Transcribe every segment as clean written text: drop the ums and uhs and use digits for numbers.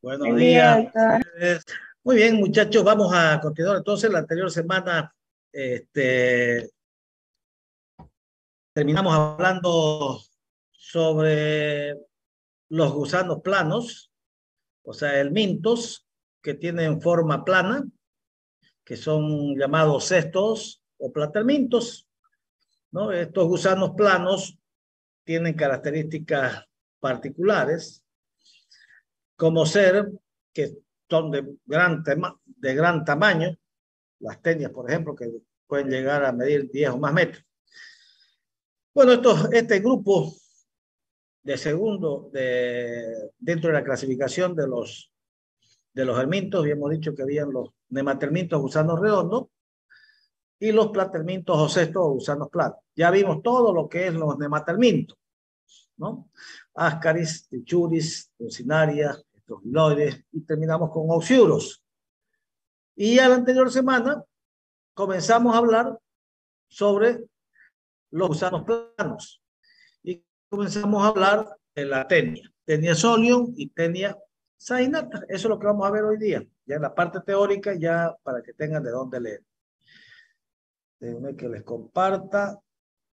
Buenos Buen día, días. doctor. Muy bien, muchachos, vamos a continuar. Entonces, la anterior semana este, terminamos hablando sobre los gusanos planos, o sea, el mintos, que tienen forma plana, que son llamados cestos o platelmintos, ¿no? Estos gusanos planos tienen características particulares, como ser que son de gran tamaño, las tenias, por ejemplo, que pueden llegar a medir 10 o más metros. Bueno, este grupo dentro de la clasificación de los helmintos, habíamos dicho que habían los nematelmintos gusanos redondos y los platelmintos o cestos o gusanos planos. Ya vimos todo lo que es los nematelmintos, ¿no? Ascaris, Trichuris, Dulcinaria, Estrogiloides, y terminamos con Oxiurus. Y a la anterior semana comenzamos a hablar sobre los gusanos planos. Y comenzamos a hablar de la tenia, tenia solium y tenia saginata. Eso es lo que vamos a ver hoy día, ya en la parte teórica, ya para que tengan de dónde leer. Déjenme que les comparta,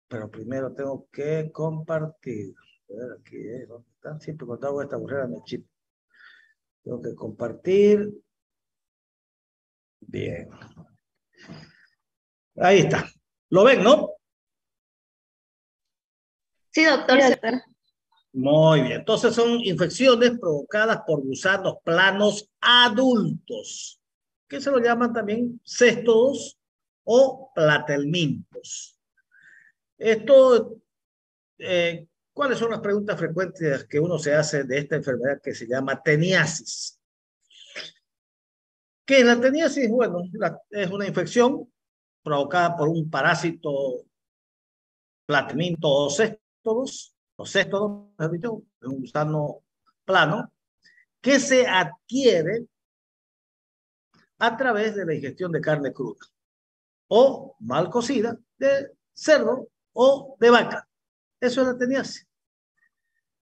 pero primero tengo que compartir. A ver, aquí, ¿dónde están? Siempre cuando hago esta burrera me chip. Tengo que compartir. Bien. Ahí está. ¿Lo ven, no? Sí, doctor. Sí, doctor. Muy bien. Entonces son infecciones provocadas por gusanos planos adultos, que se lo llaman también céstodos o platelmintos. ¿Cuáles son las preguntas frecuentes que uno se hace de esta enfermedad que se llama teniasis? ¿Qué es la teniasis? Bueno, es una infección provocada por un parásito platelminto o céstodos, mejor dicho, es un gusano plano, que se adquiere a través de la ingestión de carne cruda o mal cocida de cerdo o de vaca. Eso es la teniasis.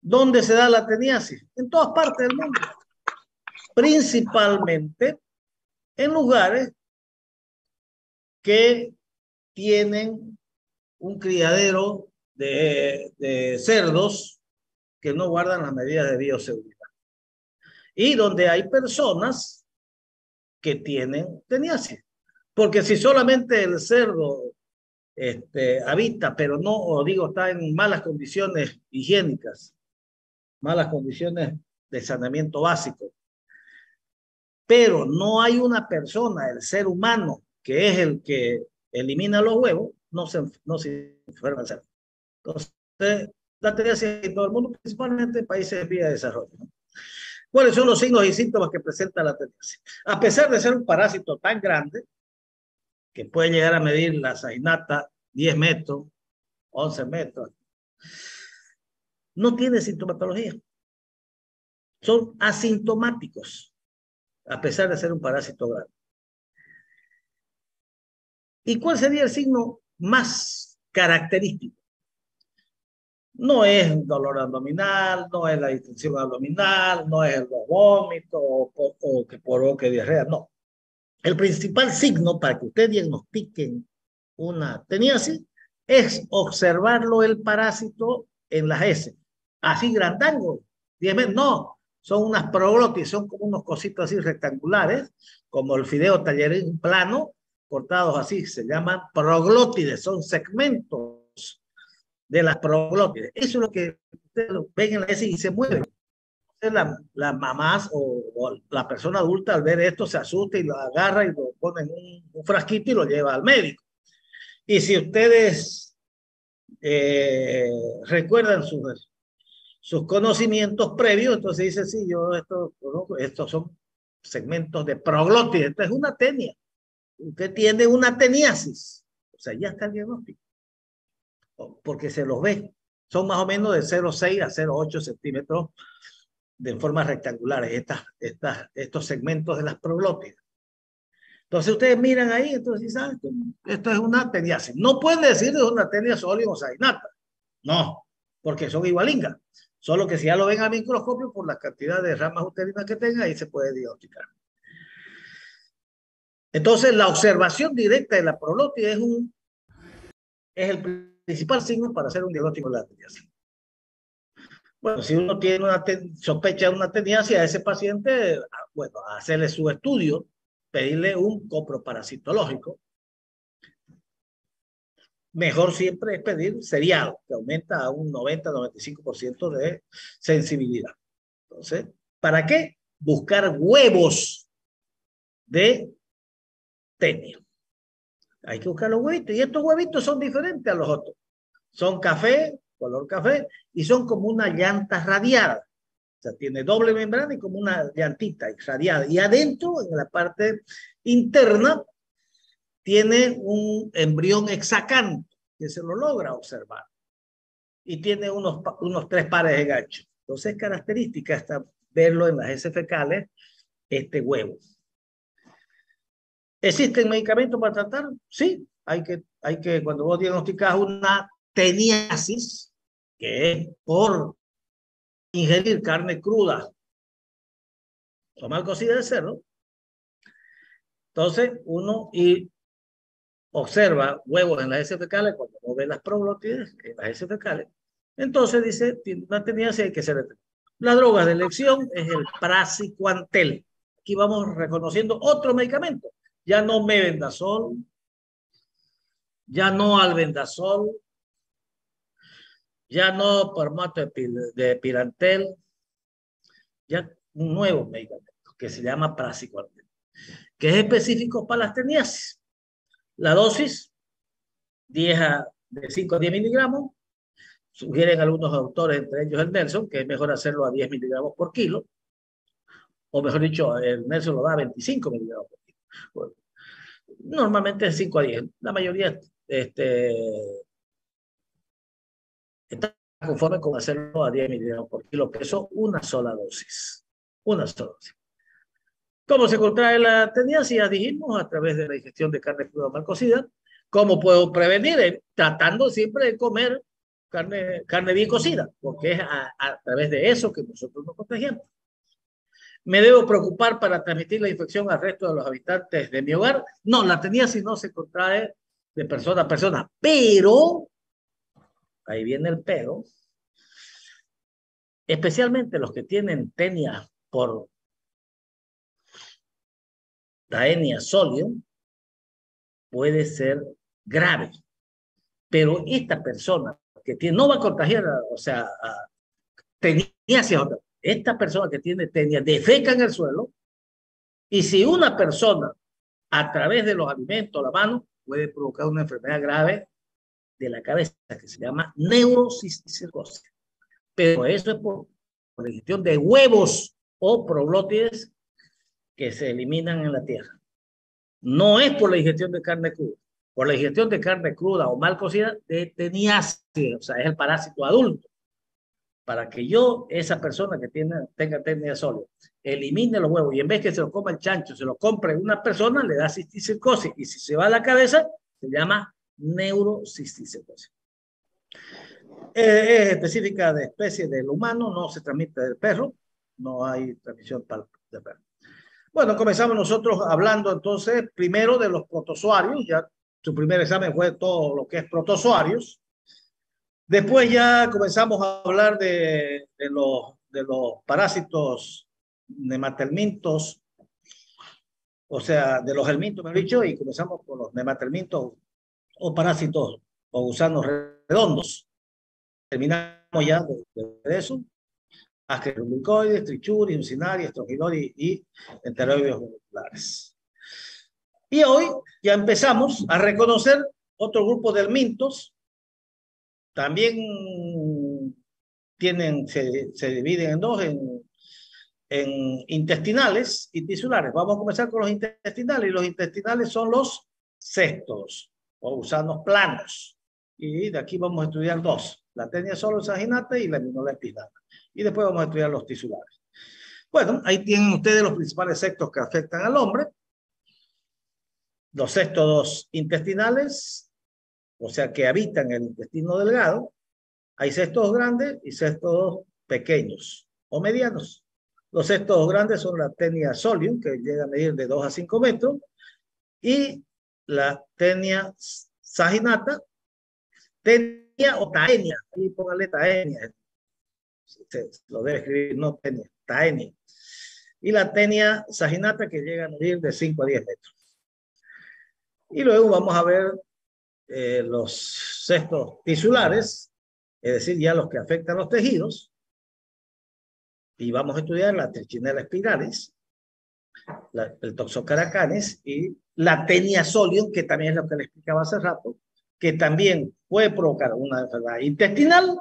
¿Dónde se da la teniasis? En todas partes del mundo, principalmente en lugares que tienen un criadero de cerdos que no guardan las medidas de bioseguridad y donde hay personas que tienen teniasis. Porque si solamente el cerdo habita, pero no, o digo, está en malas condiciones higiénicas, malas condiciones de saneamiento básico, pero no hay una persona, el ser humano, que es el que elimina los huevos, no se enferma el cerdo. Entonces, la teniasis en todo el mundo, principalmente en países de vía de desarrollo, ¿no? ¿Cuáles son los signos y síntomas que presenta la teniasis? A pesar de ser un parásito tan grande, que puede llegar a medir la saginata 10 metros, 11 metros, no tiene sintomatología. Son asintomáticos, a pesar de ser un parásito grande. ¿Y cuál sería el signo más característico? No es dolor abdominal, no es la distensión abdominal, no es el vómito o que provoque diarrea, no. El principal signo para que ustedes diagnostiquen una teniasis es observarlo el parásito en las heces. Así grandango, 10 metros, no, son unas proglotis, son como unos cositos así rectangulares, como el fideo tallerín plano, cortados así, se llaman proglótides, son segmentos de las proglótides. Eso es lo que ustedes ven en la heces y se mueven. Las mamás o la persona adulta al ver esto se asusta y lo agarra y lo pone en un frasquito y lo lleva al médico. Y si ustedes recuerdan sus conocimientos previos, entonces dice, sí, yo estos son segmentos de proglótides, esto es una tenia. Usted tiene una teniasis, o sea, ya está el diagnóstico, porque se los ve. Son más o menos de 0,6 a 0,8 centímetros de formas rectangulares, estos segmentos de las proglótides. Entonces ustedes miran ahí, entonces ¿saben? Esto es una teniasis. No pueden decir que es una tenia solium o saginata. No, porque son igualingas. Solo que si ya lo ven al microscopio, por la cantidad de ramas uterinas que tenga, ahí se puede diagnosticar. Entonces, la observación directa de la proglotis es el principal signo para hacer un diagnóstico de la teniasis. Bueno, si uno tiene una sospecha de una teniasis a ese paciente, bueno, hacerle su estudio, pedirle un coproparasitológico. Mejor siempre es pedir seriado, que aumenta a un 90-95% de sensibilidad. Entonces, ¿para qué? Buscar huevos de tenia. Hay que buscar los huevitos. Y estos huevitos son diferentes a los otros. Son café, color café, y son como una llanta radiada. O sea, tiene doble membrana y como una llantita radiada. Y adentro, en la parte interna, tiene un embrión hexacanto, que se lo logra observar. Y tiene unos 3 pares de ganchos. Entonces, es característica hasta verlo en las heces fecales, este huevo. ¿Existen medicamentos para tratar? Sí, hay que cuando vos diagnosticas una teniasis, que es por ingerir carne cruda o mal cocida de cerdo, entonces uno observa huevos en las heces fecales, cuando uno ve las proglotides en las heces fecales, entonces dice, tiene una teniasis, hay que ser detenido. La droga de elección es el praziquantel. Aquí vamos reconociendo otro medicamento. Ya no mebendazol, ya no albendazol, ya no formato de pirantel, ya un nuevo medicamento que se llama praziquantel, que es específico para las teniasis. La dosis, de 5 a 10 miligramos, sugieren algunos autores, entre ellos el Nelson, que es mejor hacerlo a 10 miligramos por kilo, o mejor dicho, el Nelson lo da a 25 miligramos por kilo. Bueno, normalmente es 5 a 10. La mayoría está conforme con hacerlo a 10 miligramos por kilo peso, una sola dosis. Una sola dosis. ¿Cómo se contrae la teniasis? Ya dijimos, a través de la ingestión de carne cruda mal cocida. ¿Cómo puedo prevenir? Tratando siempre de comer carne bien cocida, porque es a través de eso que nosotros nos contagiamos. ¿Me debo preocupar para transmitir la infección al resto de los habitantes de mi hogar? No, la teniasis no se contrae de persona a persona, pero, ahí viene el pero, especialmente los que tienen tenia por Taenia solium, puede ser grave. Pero esta persona que tiene, no va a contagiar, o sea, teniasis, esta persona que tiene tenia defeca en el suelo, y si una persona a través de los alimentos, la mano, puede provocar una enfermedad grave de la cabeza que se llama neurocisticercosis. Pero eso es por la ingestión de huevos o proglótides que se eliminan en la tierra. No es por la ingestión de carne cruda. Por la ingestión de carne cruda o mal cocida de teniasis, o sea, es el parásito adulto. Para que esa persona que tenga tenia sólida, elimine los huevos y en vez que se los coma el chancho, se los compre una persona, le da cisticercosis. Y si se va a la cabeza, se llama neurocisticercosis. Es específica de especie del humano, no se transmite del perro, no hay transmisión del perro. Bueno, comenzamos nosotros hablando entonces primero de los protozoarios. Ya su primer examen fue todo lo que es protozoarios. Después ya comenzamos a hablar de los parásitos nematelmintos, o sea, de los helmintos, me he dicho, y comenzamos con los nematelmintos o parásitos o gusanos redondos. Terminamos ya de eso. Asqueromycoides, trichuri, ucinari, estrogilori y enteroides moleculares. Y hoy ya empezamos a reconocer otro grupo de helmintos. También se dividen en dos, en intestinales y tisulares. Vamos a comenzar con los intestinales. Y los intestinales son los cestos o gusanos planos. Y de aquí vamos a estudiar dos: la tenia solosaginata y la aminolepidana. Y después vamos a estudiar los tisulares. Bueno, ahí tienen ustedes los principales cestos que afectan al hombre. Los cestos intestinales, o sea, que habitan el intestino delgado. Hay cestos grandes y cestos pequeños o medianos. Los cestos grandes son la Taenia solium, que llega a medir de 2 a 5 metros, y la Taenia saginata, Taenia o Taenia, ahí póngale Taenia, se lo debe escribir, no Taenia, Taenia. Y la Taenia saginata, que llega a medir de 5 a 10 metros. Y luego vamos a ver los cestos tisulares, es decir, ya los que afectan los tejidos, y vamos a estudiar la Trichinella spiralis, el Toxocaracanes y la Taenia solium, que también es lo que le explicaba hace rato, que también puede provocar una enfermedad intestinal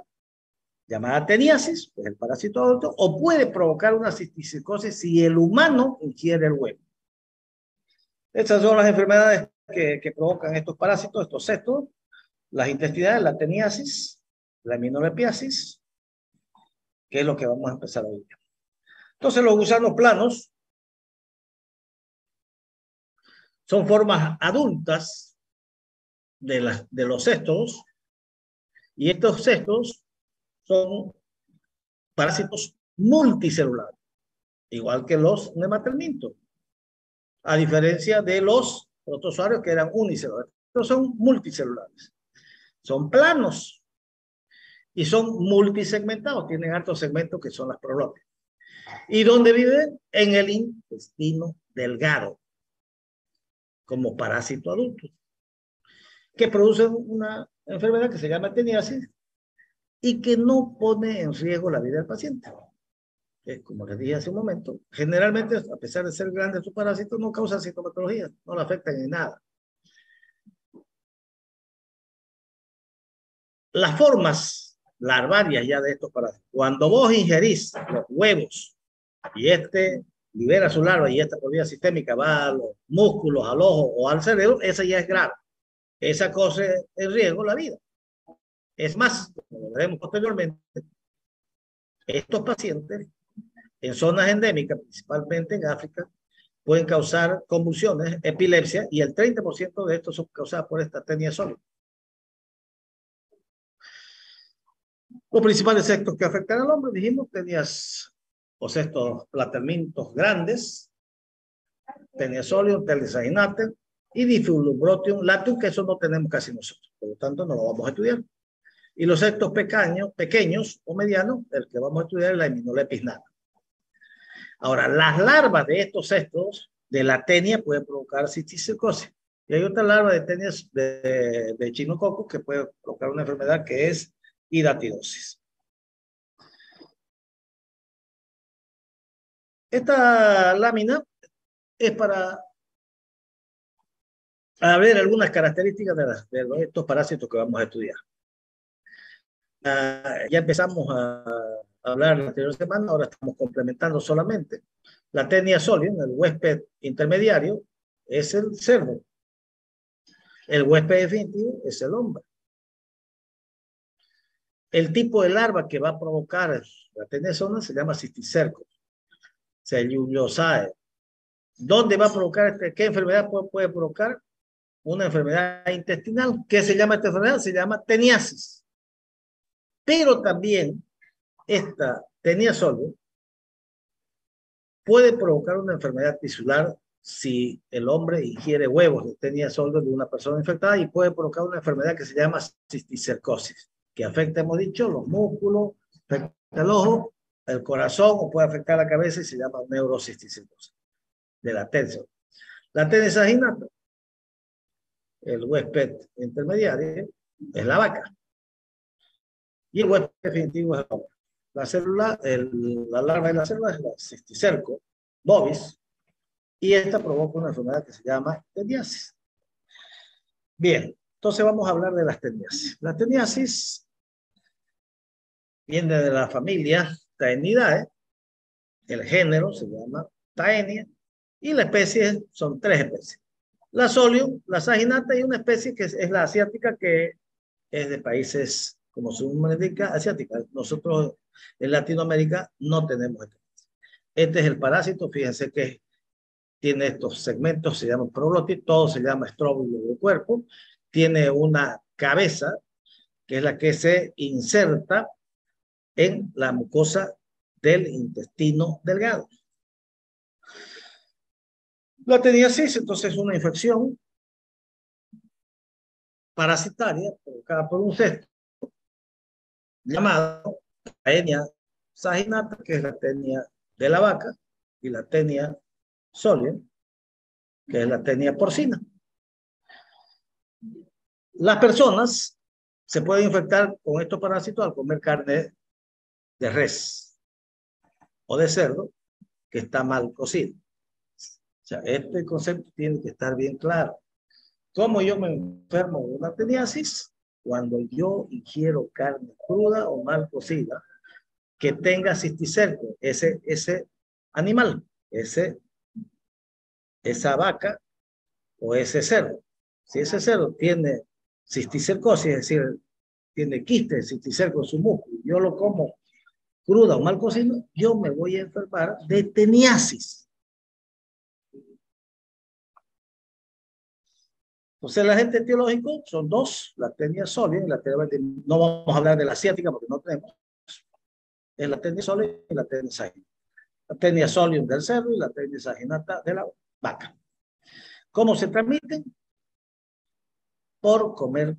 llamada teniasis, que es el parásito adulto, o puede provocar una cisticercosis si el humano ingiere el huevo. Estas son las enfermedades que provocan estos parásitos, estos cestos, las intestinales, la teniasis, la aminolepiasis, que es lo que vamos a empezar hoy. Entonces, los gusanos planos son formas adultas de los cestos, y estos cestos son parásitos multicelulares, igual que los nematelmintos, a diferencia de los protozoarios que eran unicelulares. Estos son multicelulares, son planos y son multisegmentados, tienen altos segmentos que son las proglotias. ¿Y dónde viven? En el intestino delgado, como parásito adulto, que producen una enfermedad que se llama teniasis y que no pone en riesgo la vida del paciente. Como les dije hace un momento, generalmente, a pesar de ser grandes sus parásitos, no causan sintomatología, no le afectan en nada. Las formas larvarias ya de estos parásitos, cuando vos ingerís los huevos y libera su larva y esta por vía sistémica va a los músculos, al ojo o al cerebro, esa ya es grave. Esa cosa en riesgo la vida. Es más, como lo veremos posteriormente, estos pacientes en zonas endémicas, principalmente en África, pueden causar convulsiones, epilepsia, y el 30% de estos son causados por esta Taenia solium. Los principales cestos que afectan al hombre, dijimos, tenías o cestos platemintos grandes, Taenia solium, Taenia saginata y Diflumbrotium lacteum, que eso no tenemos casi nosotros, por lo tanto no lo vamos a estudiar. Y los cestos pequeños o medianos, el que vamos a estudiar es la Heminolepis nata. Ahora, las larvas de estos cestos de la tenia pueden provocar cisticercosis. Y hay otra larva de tenias de echinococo que puede provocar una enfermedad que es hidatidosis. Esta lámina es para ver algunas características de estos parásitos que vamos a estudiar. Ya empezamos a hablar la anterior semana, ahora estamos complementando solamente. La Taenia solium, el huésped intermediario, es el cerdo. El huésped definitivo es el hombre. El tipo de larva que va a provocar la Taenia solium se llama cisticerco, Cellulosae. ¿Dónde va a provocar qué enfermedad puede provocar? Una enfermedad intestinal. ¿Qué se llama esta enfermedad? Se llama teniasis. Pero también esta Taenia solium puede provocar una enfermedad tisular si el hombre ingiere huevos de Taenia solium de una persona infectada, y puede provocar una enfermedad que se llama cisticercosis, que afecta, hemos dicho, los músculos, afecta el ojo, el corazón, o puede afectar la cabeza y se llama neurocisticercosis de la Taenia. La Taenia saginata, el huésped intermediario, es la vaca. Y el huésped definitivo es el hombre. La célula, la larva de la célula es la cisticerco bovis, y esta provoca una enfermedad que se llama teniasis. Bien, entonces vamos a hablar de las teniasis. La teniasis viene de la familia Taenidae, el género se llama Taenia, y la especie son 3 especies. La solium, la saginata, y una especie que es la asiática, que es de países, como su nombre indica, asiática. Nosotros en Latinoamérica no tenemos esto. Este es el parásito, fíjense que tiene estos segmentos, se llama proglotis, todo se llama estróbilo del cuerpo, tiene una cabeza, que es la que se inserta en la mucosa del intestino delgado. La teniasis, entonces, es una infección parasitaria provocada por un cesto llamado Taenia saginata, que es la tenia de la vaca, y la tenia solium, que es la tenia porcina. Las personas se pueden infectar con estos parásitos al comer carne de res o de cerdo que está mal cocido. O sea, este concepto tiene que estar bien claro. ¿Cómo yo me enfermo de una teniasis? Cuando yo ingiero carne cruda o mal cocida que tenga cisticerco, ese animal, esa vaca o ese cerdo. Si ese cerdo tiene cisticercosis, es decir, tiene quiste de cisticerco en su músculo, yo lo como cruda o mal cocido, yo me voy a enfermar de teniasis. Entonces, el agente etiológico son dos, la tenia solium y la tenia, no vamos a hablar de la asiática porque no tenemos, es la tenia solium y la tenia saginata. La tenia solium del cerdo y la tenia saginata de la vaca. ¿Cómo se transmiten? Por comer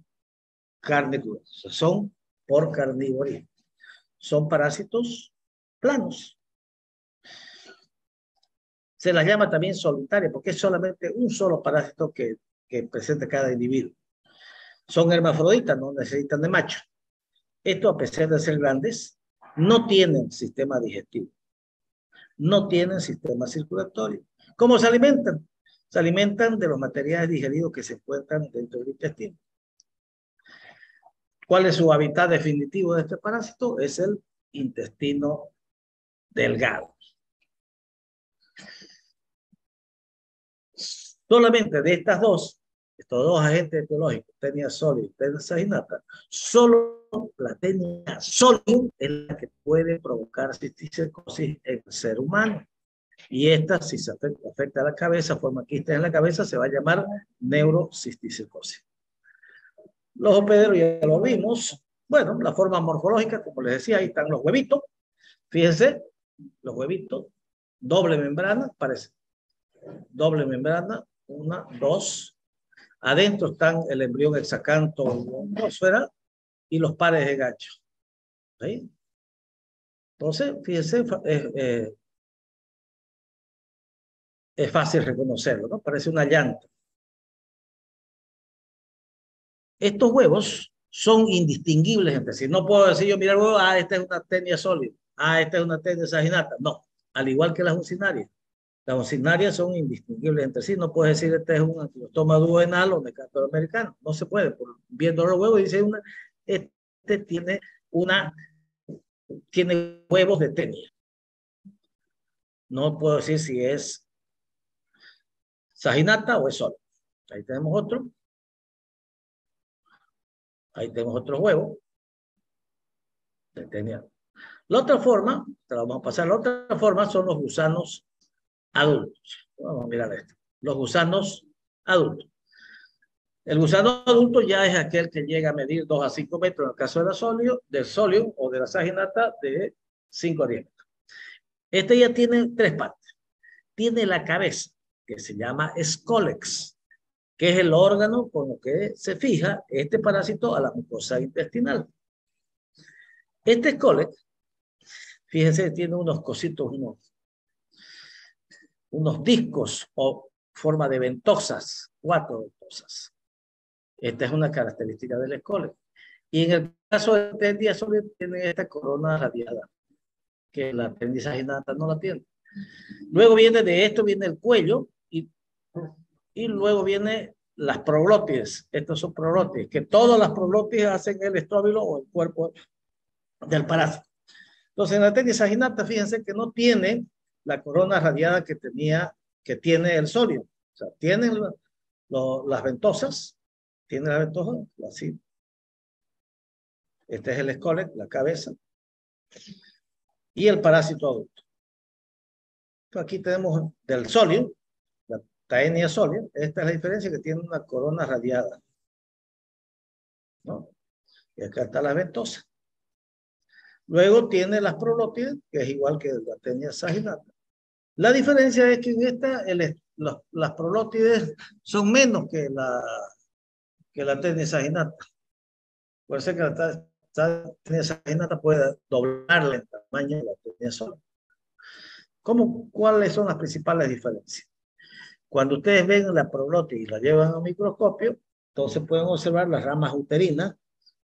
carne cruda. O sea, son por carnivoría. Son parásitos planos. Se las llama también solitarias porque es solamente un solo parásito que presenta cada individuo. Son hermafroditas, no necesitan de macho. Esto, a pesar de ser grandes, no tienen sistema digestivo, no tienen sistema circulatorio. ¿Cómo se alimentan? Se alimentan de los materiales digeridos que se encuentran dentro del intestino. ¿Cuál es su hábitat definitivo de este parásito? Es el intestino delgado. Solamente de estos dos agentes etiológicos, tenia solium y tenia saginata, solo la tenia solium es la que puede provocar cisticercosis en el ser humano. Y esta, si se afecta a la cabeza, forma quistes en la cabeza, se va a llamar neurocisticercosis. Los hospederos ya lo vimos. Bueno, la forma morfológica, como les decía, ahí están los huevitos. Fíjense, los huevitos, doble membrana, parece. Doble membrana, una, dos. Adentro están el embrión hexacanto atmósfera y los pares de gancho. ¿Sí? Entonces, fíjense, es fácil reconocerlo, ¿no? Parece una llanta. Estos huevos son indistinguibles entre sí. No puedo decir yo, mira el huevo, esta es una tenia sólida, esta es una tenia saginata. No, al igual que las ucinarias. Las ucinarias son indistinguibles entre sí. No puedes decir este es un anquilostoma duodenal o mecánico americano. No se puede. Viendo los huevos dice este tiene huevos de tenia. No puedo decir si es saginata o es sólida. Ahí tenemos otro. Ahí tenemos otro huevo de tenia. La otra forma, te la vamos a pasar, la otra forma son los gusanos adultos. Vamos a mirar esto. Los gusanos adultos. El gusano adulto ya es aquel que llega a medir 2 a 5 metros, en el caso de del solium o de la saginata, de 5 a 10 metros. Este ya tiene 3 partes. Tiene la cabeza, que se llama escólex, que es el órgano con el que se fija este parásito a la mucosa intestinal. Este escólex, fíjense, tiene unos cositos, unos discos o forma de ventosas, 4 ventosas. Esta es una característica del escólex. Y en el caso de tenia solium tiene esta corona radiada, que la tenia saginata no la tiene. Luego viene el cuello y luego viene las proglótides. Estos son proglótides, que todas las proglótides hacen el estróbilo o el cuerpo del parásito. Entonces, en la tenia saginata, fíjense que no tiene la corona radiada que tiene el solium. O sea, tienen las ventosas, así. Este es el escólex, la cabeza, y el parásito adulto. Aquí tenemos del solium, la Taenia solium. Esta es la diferencia, que tiene una corona radiada, ¿no? Y acá está la ventosa. Luego tiene las prolótides, que es igual que la tenia saginata. La diferencia es que en esta las prolótides son menos que la tenia saginata. Por eso que la tenia saginata puede doblarle en tamaño de la tenia sola. ¿Cuáles son las principales diferencias? Cuando ustedes ven la prolótide y la llevan a un microscopio, entonces pueden observar las ramas uterinas,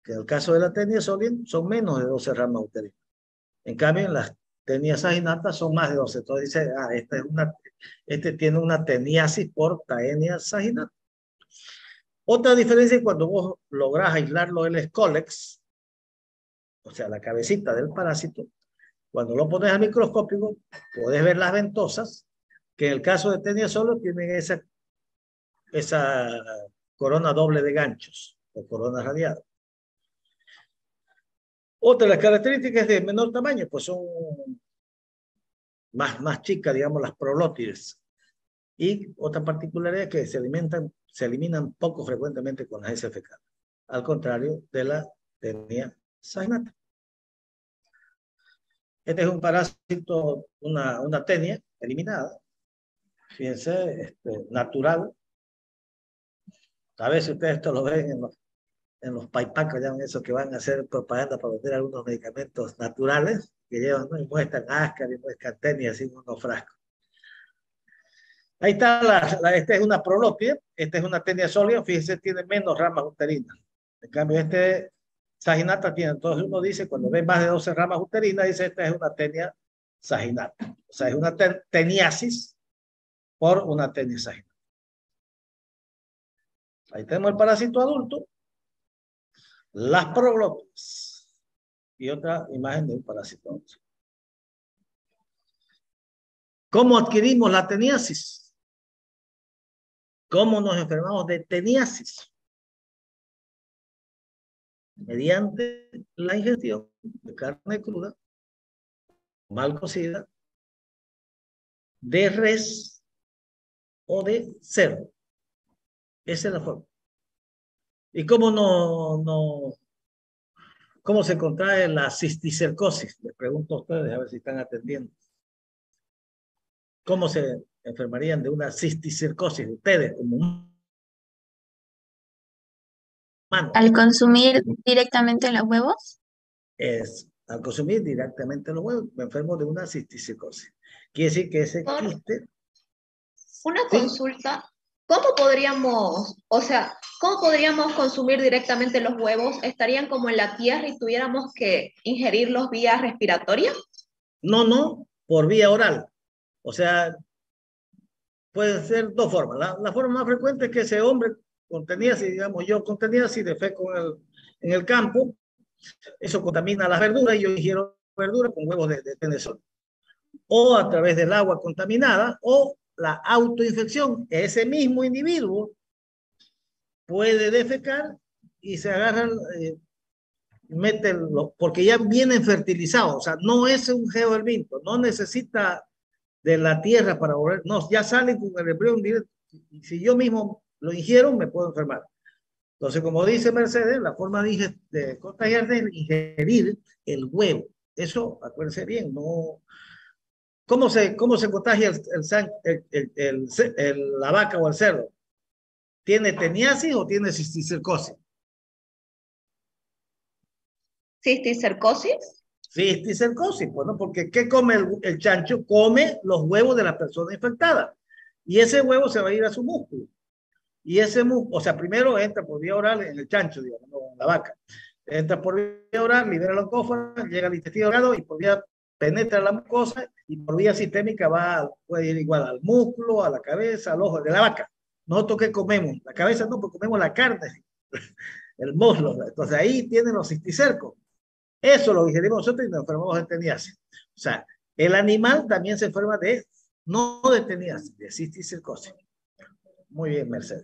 que en el caso de la tenia solium son menos de 12 ramas uterinas. En cambio, en las tenias saginatas son más de 12. Entonces dice, este tiene una teniasis por taenia saginata. Otra diferencia es cuando vos lográs aislarlo del escólex, o sea, la cabecita del parásito, cuando lo pones al microscópico, podés ver las ventosas, que en el caso de tenia solo tienen esa corona doble de ganchos, o corona radiada. Otra de las características de menor tamaño, pues son más chicas, digamos, las prolótides. Y otra particularidad es que se eliminan poco frecuentemente con las heces fecales, al contrario de la tenia saginata. Este es un parásito, una tenia eliminada, fíjense, natural. A veces ustedes esto lo ven en los paipacos, llaman eso, que van a hacer propaganda para vender algunos medicamentos naturales, que llevan, ¿no? Y muestran áscar y muestran tenia, así en unos frascos. Ahí está, esta es una prolópide, esta es una tenia sólida, fíjense, tiene menos ramas uterinas. En cambio, saginata tiene, entonces uno dice, cuando ve más de 12 ramas uterinas, dice, esta es una tenia saginata. O sea, es una teniasis por una tenia saginata. Ahí tenemos el parásito adulto, las proglótides y otra imagen de un parásito adulto. ¿Cómo adquirimos la teniasis? ¿Cómo nos enfermamos de teniasis? Mediante la ingestión de carne cruda, mal cocida, de res o de cerdo. Esa es la forma. ¿Y cómo se contrae la cisticercosis? Les pregunto a ustedes, a ver si están atendiendo. ¿Cómo se enfermarían de una cisticercosis ustedes como humanos? Al consumir directamente los huevos. Al consumir directamente los huevos, me enfermo de una cisticercosis. Quiere decir que ese Por quiste... una ¿Sí? consulta, ¿cómo podríamos consumir directamente los huevos? ¿Estarían como en la tierra y tuviéramos que ingerirlos vía respiratoria? No, por vía oral. O sea, pueden ser dos formas. La forma más frecuente es que ese hombre contenía, si digamos yo contenía, si defeco en el campo, eso contamina las verduras y yo ingiero verduras con huevos de tenedor. O a través del agua contaminada o la autoinfección. Ese mismo individuo puede defecar y se agarra, porque ya vienen fertilizados, o sea, no es un geoherminto, no necesita de la tierra para volver, no, ya salen con el embrión directo, y si yo mismo lo ingiero, me puedo enfermar. Entonces, como dice Mercedes, la forma de contagiarse es ingerir el huevo. Eso, acuérdense bien, no. ¿Cómo se contagia la vaca o el cerdo? ¿Tiene teniasis o tiene cisticercosis? ¿Cisticercosis? Cisticercosis, bueno, porque ¿qué come el chancho? Come los huevos de la persona infectada. Y ese huevo se va a ir a su músculo. Y ese músculo, o sea, primero entra por vía oral en el chancho, digamos, no en la vaca. Entra por vía oral, libera la oncófora, llega al intestino delgado y por vía penetra la mucosa y por vía sistémica puede ir igual al músculo, a la cabeza, al ojo de la vaca. Nosotros ¿qué comemos? La cabeza no, porque comemos la carne, el muslo. Entonces ahí tienen los cisticercos. Eso lo digerimos nosotros y nos enfermamos de teniasis. O sea, el animal también se enferma no de teniasis, de cisticercosis. Muy bien, Mercedes.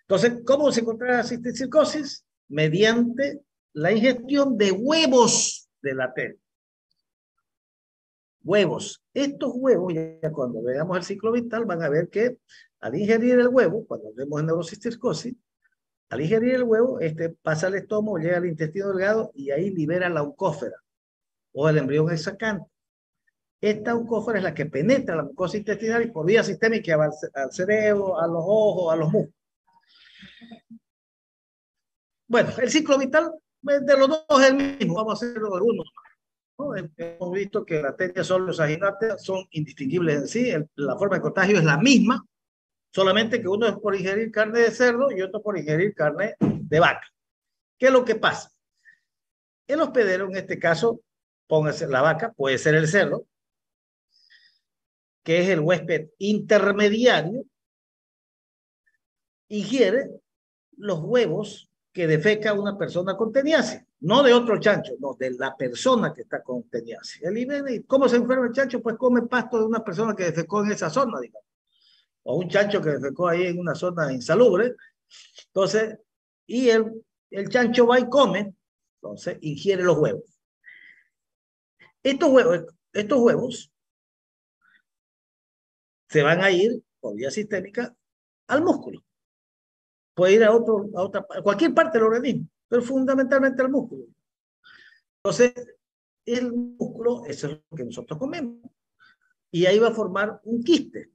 Entonces, ¿cómo se contrae la cisticercosis? Mediante la ingestión de huevos de la tenia. Huevos. Estos huevos, ya cuando veamos el ciclo vital, van a ver que al ingerir el huevo, cuando vemos neurocisticercosis, al ingerir el huevo, pasa al estómago, llega al intestino delgado y ahí libera la oncófera. o el embrión es sacante. Esta eucófora es la que penetra la mucosa intestinal y por vía sistémica va al cerebro, a los ojos, a los músculos. Bueno, el ciclo vital de los dos es el mismo. Vamos a hacerlo de uno, ¿no? Hemos visto que la tenia sóleos aginata son indistinguibles en sí. La forma de contagio es la misma, solamente que uno es por ingerir carne de cerdo y otro por ingerir carne de vaca. ¿Qué es lo que pasa? El hospedero, en este caso, póngase la vaca, puede ser el cerdo, que es el huésped intermediario, ingiere los huevos que defeca una persona con teniasis, no de otro chancho, no, de la persona que está con teniasis. ¿Cómo se enferma el chancho? Pues come pasto de una persona que defecó en esa zona, digamos, o un chancho que defecó ahí en una zona insalubre. Entonces, y el chancho va y come, entonces ingiere los huevos. Estos huevos se van a ir por vía sistémica al músculo. Puede ir a cualquier parte del organismo, pero fundamentalmente al músculo. Entonces, el músculo, eso es lo que nosotros comemos. Y ahí va a formar un quiste.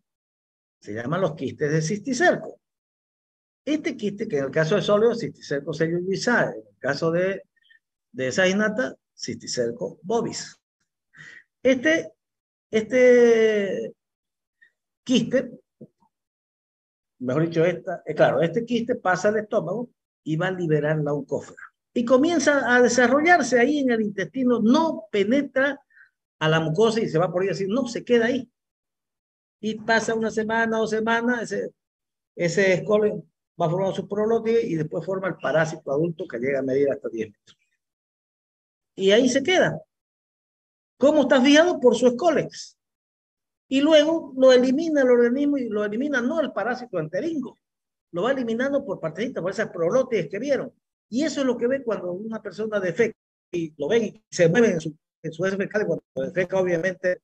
Se llaman los quistes de cisticerco. Este quiste, que en el caso de sóleo, cisticerco cellulisae, en el caso de saginata, cisticerco bovis. Este quiste, mejor dicho, claro, este quiste pasa al estómago y va a liberar la eucófora. Y comienza a desarrollarse ahí en el intestino, no penetra a la mucosa y se va por ahí así, no, se queda ahí. Y pasa una semana, 2 semanas, ese escolio va formando su prolótide y después forma el parásito adulto que llega a medir hasta 10 metros. Y ahí se queda. ¿Cómo está fijado? Por su escólex. Y luego lo elimina el organismo y lo elimina no el parásito enteringo, lo va eliminando por partecitas, por esas prolótides que vieron. Y eso es lo que ve cuando una persona defeca y lo ven y se mueve en su heces fecales cuando defeca, obviamente,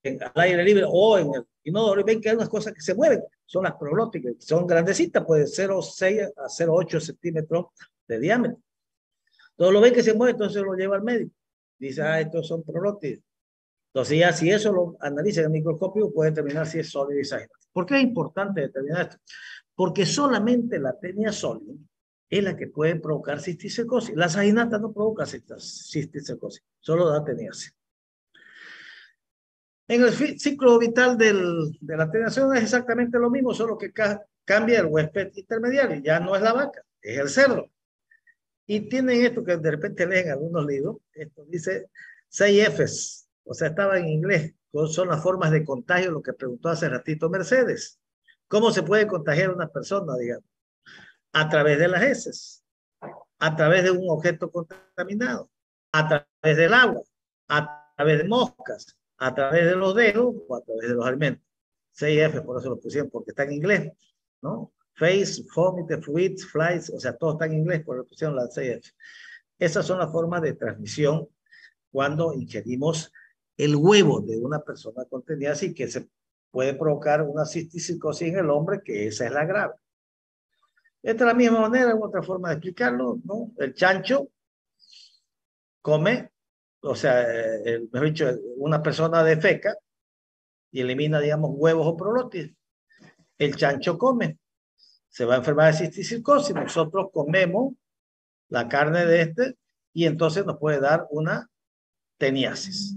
al aire libre o en el inodoro, y ven que hay unas cosas que se mueven, son las prolóticas, son grandecitas, pues 0,6 a 0,8 centímetros de diámetro. Entonces lo ven que se mueve, entonces lo lleva al médico. Dice, estos son prolótides. Entonces ya si eso lo analiza en el microscopio, puede determinar si es sólido y saginata. ¿Por qué es importante determinar esto? Porque solamente la tenia sólida es la que puede provocar cisticercosis. La saginata no provoca cisticercosis, solo da teniasis. En el ciclo vital de la tenación es exactamente lo mismo, solo que cambia el huésped intermediario. Ya no es la vaca, es el cerdo. Y tienen esto que de repente leen algunos libros. Esto dice 6 Fs. O sea, estaba en inglés. Son las formas de contagio, lo que preguntó hace ratito Mercedes. ¿Cómo se puede contagiar a una persona, digamos? A través de las heces, a través de un objeto contaminado, a través del agua, a través de moscas, a través de los dedos o a través de los alimentos. 6F, por eso lo pusieron, porque está en inglés, ¿no? Face, vomit, fluids, flies, o sea, todo está en inglés, por eso pusieron las 6F. Esas son las formas de transmisión cuando ingerimos el huevo de una persona con teniasis, que se puede provocar una cisticercosis en el hombre, que esa es la grave. Esta es la misma manera, otra forma de explicarlo, ¿no? El chancho come, o sea, mejor dicho, una persona defeca y elimina, digamos, huevos o prolótides. El chancho come, se va a enfermar de cisticercosis, nosotros comemos la carne de este y entonces nos puede dar una teniasis.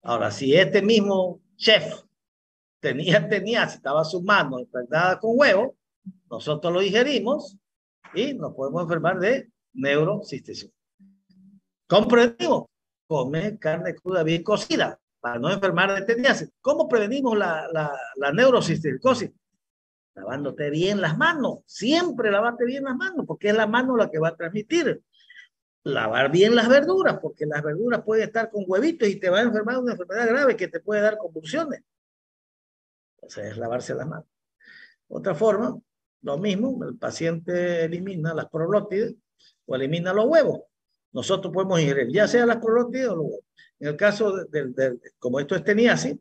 Ahora, si este mismo chef tenía teniasis, estaba su mano impregnada con huevo, nosotros lo digerimos y nos podemos enfermar de neurocisticercosis. ¿Cómo prevenimos? Comer carne cruda bien cocida para no enfermar de teniasis. ¿Cómo prevenimos la neurocisticercosis? Lavándote bien las manos. Siempre lavate bien las manos, porque es la mano la que va a transmitir. Lavar bien las verduras, porque las verduras pueden estar con huevitos y te va a enfermar de una enfermedad grave que te puede dar convulsiones. Entonces es lavarse las manos. Otra forma, lo mismo, el paciente elimina las prolótides o elimina los huevos. Nosotros podemos ingerir ya sea las prolótides o los huevos. En el caso como esto es teniasis,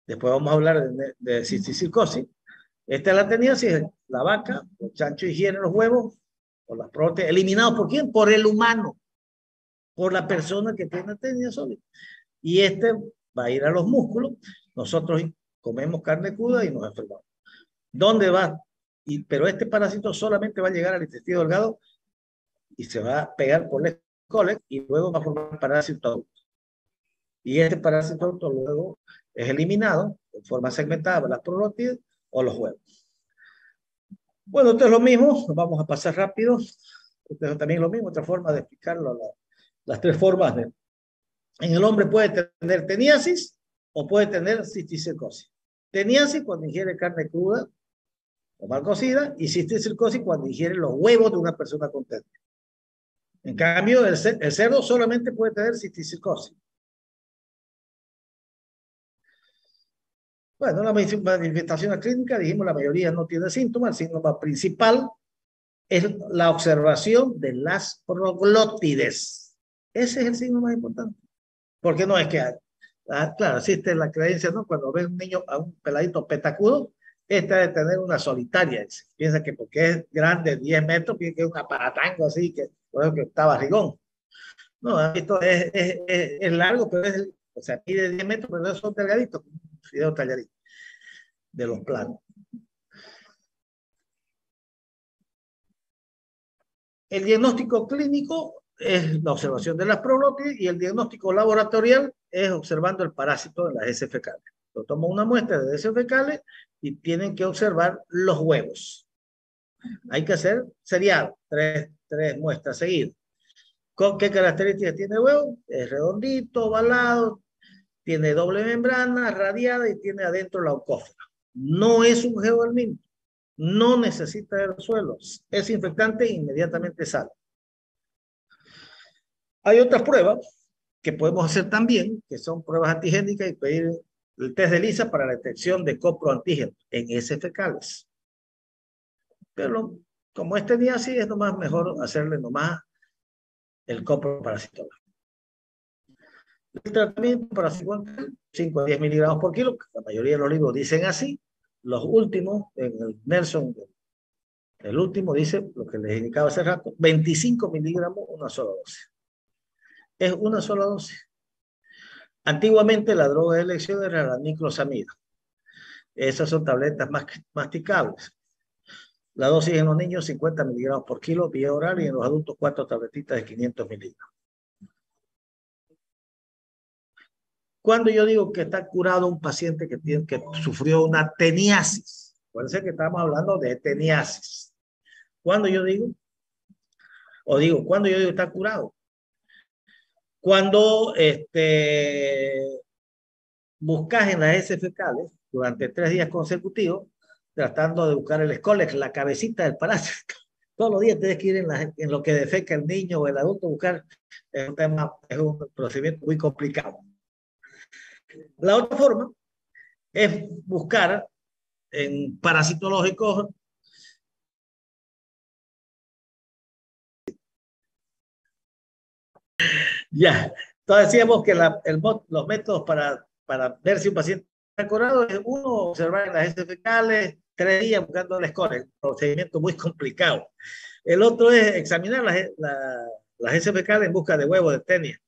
después vamos a hablar de cisticercosis. Esta es la teniasis, la vaca, los chanchos ingieren los huevos o las prolótides, eliminados ¿por quién? Por el humano. por la persona que tiene tenia sólida. Y este va a ir a los músculos. Nosotros comemos carne cruda y nos enfermamos. ¿Dónde va? Pero este parásito solamente va a llegar al intestino delgado y se va a pegar por el cólera y luego va a formar parásito adulto. Y este parásito adulto luego es eliminado en forma segmentada por las prorótides o los huevos. Bueno, esto es lo mismo, vamos a pasar rápido. Esto es también lo mismo, otra forma de explicarlo, las tres formas de... En el hombre puede tener teniasis o puede tener cisticercosis. Teniasis cuando ingiere carne cruda o mal cocida y cisticercosis cuando ingiere los huevos de una persona con tenia. En cambio, el cerdo solamente puede tener cisticercosis. Bueno, la manifestación clínica, dijimos, la mayoría no tiene síntomas. El síntoma principal es la observación de las proglótides. Ese es el signo más importante. Porque no es que, claro, existe la creencia, ¿no? Cuando ves un niño, a un peladito petacudo, esta de tener una solitaria. Piensa que porque es grande, 10 metros, piensa que es un aparatango así, que por ejemplo, está barrigón. No, esto es largo, pero es, o sea, mide 10 metros, pero son delgaditos, un fideo talladito de los planos. El diagnóstico clínico es la observación de las proglótides y el diagnóstico laboratorial es observando el parásito en las heces fecales. Yo tomo una muestra de heces fecales y tienen que observar los huevos. Hay que hacer seriado, tres muestras seguidas. ¿Con qué características tiene el huevo? Es redondito, ovalado, tiene doble membrana, radiada y tiene adentro la oncófora. No es un geoderminio, no necesita aerosuelos, es infectante e inmediatamente sale. Hay otras pruebas que podemos hacer también, que son pruebas antigénicas y pedir el test de ELISA para la detección de coproantígenos en heces fecales. Pero como este día así, es nomás mejor hacerle nomás el coproparasitol. El tratamiento para 5 a 10 miligramos por kilo, la mayoría de los libros dicen así. Los últimos, en el Nelson, el último dice, lo que les indicaba hace rato, 25 miligramos, una sola dosis. Es una sola dosis. Antiguamente la droga de elección era la niclosamida. Esas son tabletas masticables. La dosis en los niños 50 miligramos por kilo vía oral y en los adultos 4 tabletitas de 500 miligramos. Cuando yo digo que está curado un paciente que sufrió una teniasis, acuérdense que estamos hablando de teniasis. Cuando yo digo está curado, cuando buscas en las heces fecales durante 3 días consecutivos, tratando de buscar el escólex, la cabecita del parásito. Todos los días tienes que ir en lo que defeca el niño o el adulto, buscar. Es un procedimiento muy complicado. La otra forma es buscar en parasitológicos ya. Entonces decíamos que los métodos para ver si un paciente está curado es uno, observar en las heces fecales 3 días buscando el score, un procedimiento muy complicado. El otro es examinar las heces fecales en busca de huevos de tenia,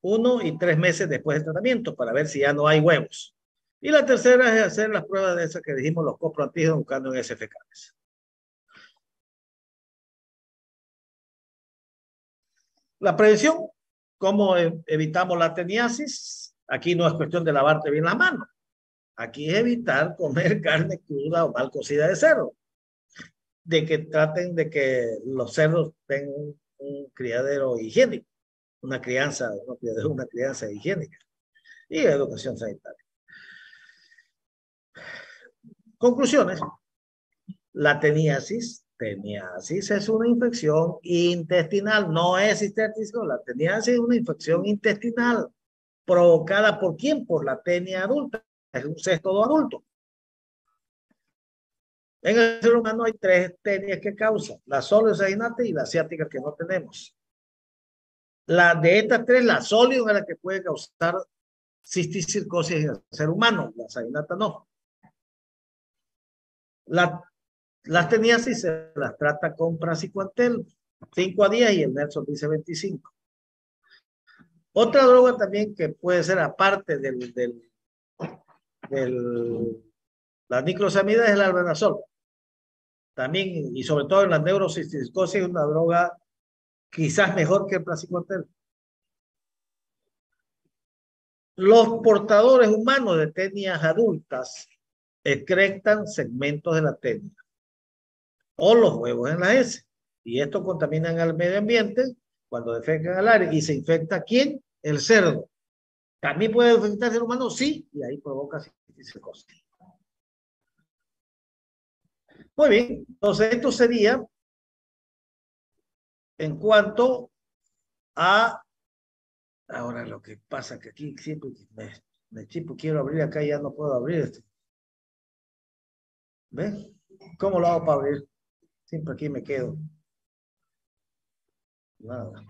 1 y 3 meses después del tratamiento para ver si ya no hay huevos. Y la tercera es hacer las pruebas de esas que dijimos, los coproantígenos buscando en heces fecales. La prevención, ¿cómo evitamos la teniasis? Aquí no es cuestión de lavarte bien las manos. Aquí es evitar comer carne cruda o mal cocida de cerdo. De que traten de que los cerdos tengan un criadero higiénico, una crianza higiénica y educación sanitaria. Conclusiones. La teniasis es una infección intestinal, no es cisticercosis. La teniasis es una infección intestinal provocada ¿por quién? Por la tenia adulta, es un cesto adulto. En el ser humano hay 3 tenias que causan, la soliosaginata y la ciática que no tenemos. De estas 3, la solio es la que puede causar cisticercosis en el ser humano, la saginata no. Las teniasis se las trata con praziquantel, 5 a 10 y el Nelson dice 25. Otra droga también que puede ser aparte la niclosamida es el albendazol. También, y sobre todo en la neurocisticercosis, es una droga quizás mejor que el praziquantel. Los portadores humanos de tenias adultas excretan segmentos de la tenia o los huevos en la heces. Y esto contaminan al medio ambiente cuando defecan al aire. ¿Y se infecta quién? El cerdo. ¿También puede infectar al ser humano? Sí, y ahí provoca cisticercosis. Muy bien, entonces esto sería en cuanto a... Ahora lo que pasa que aquí siempre me chipo, quiero abrir acá y ya no puedo abrir esto. ¿Ves? ¿Cómo lo hago para abrir? Siempre aquí me quedo. Nada.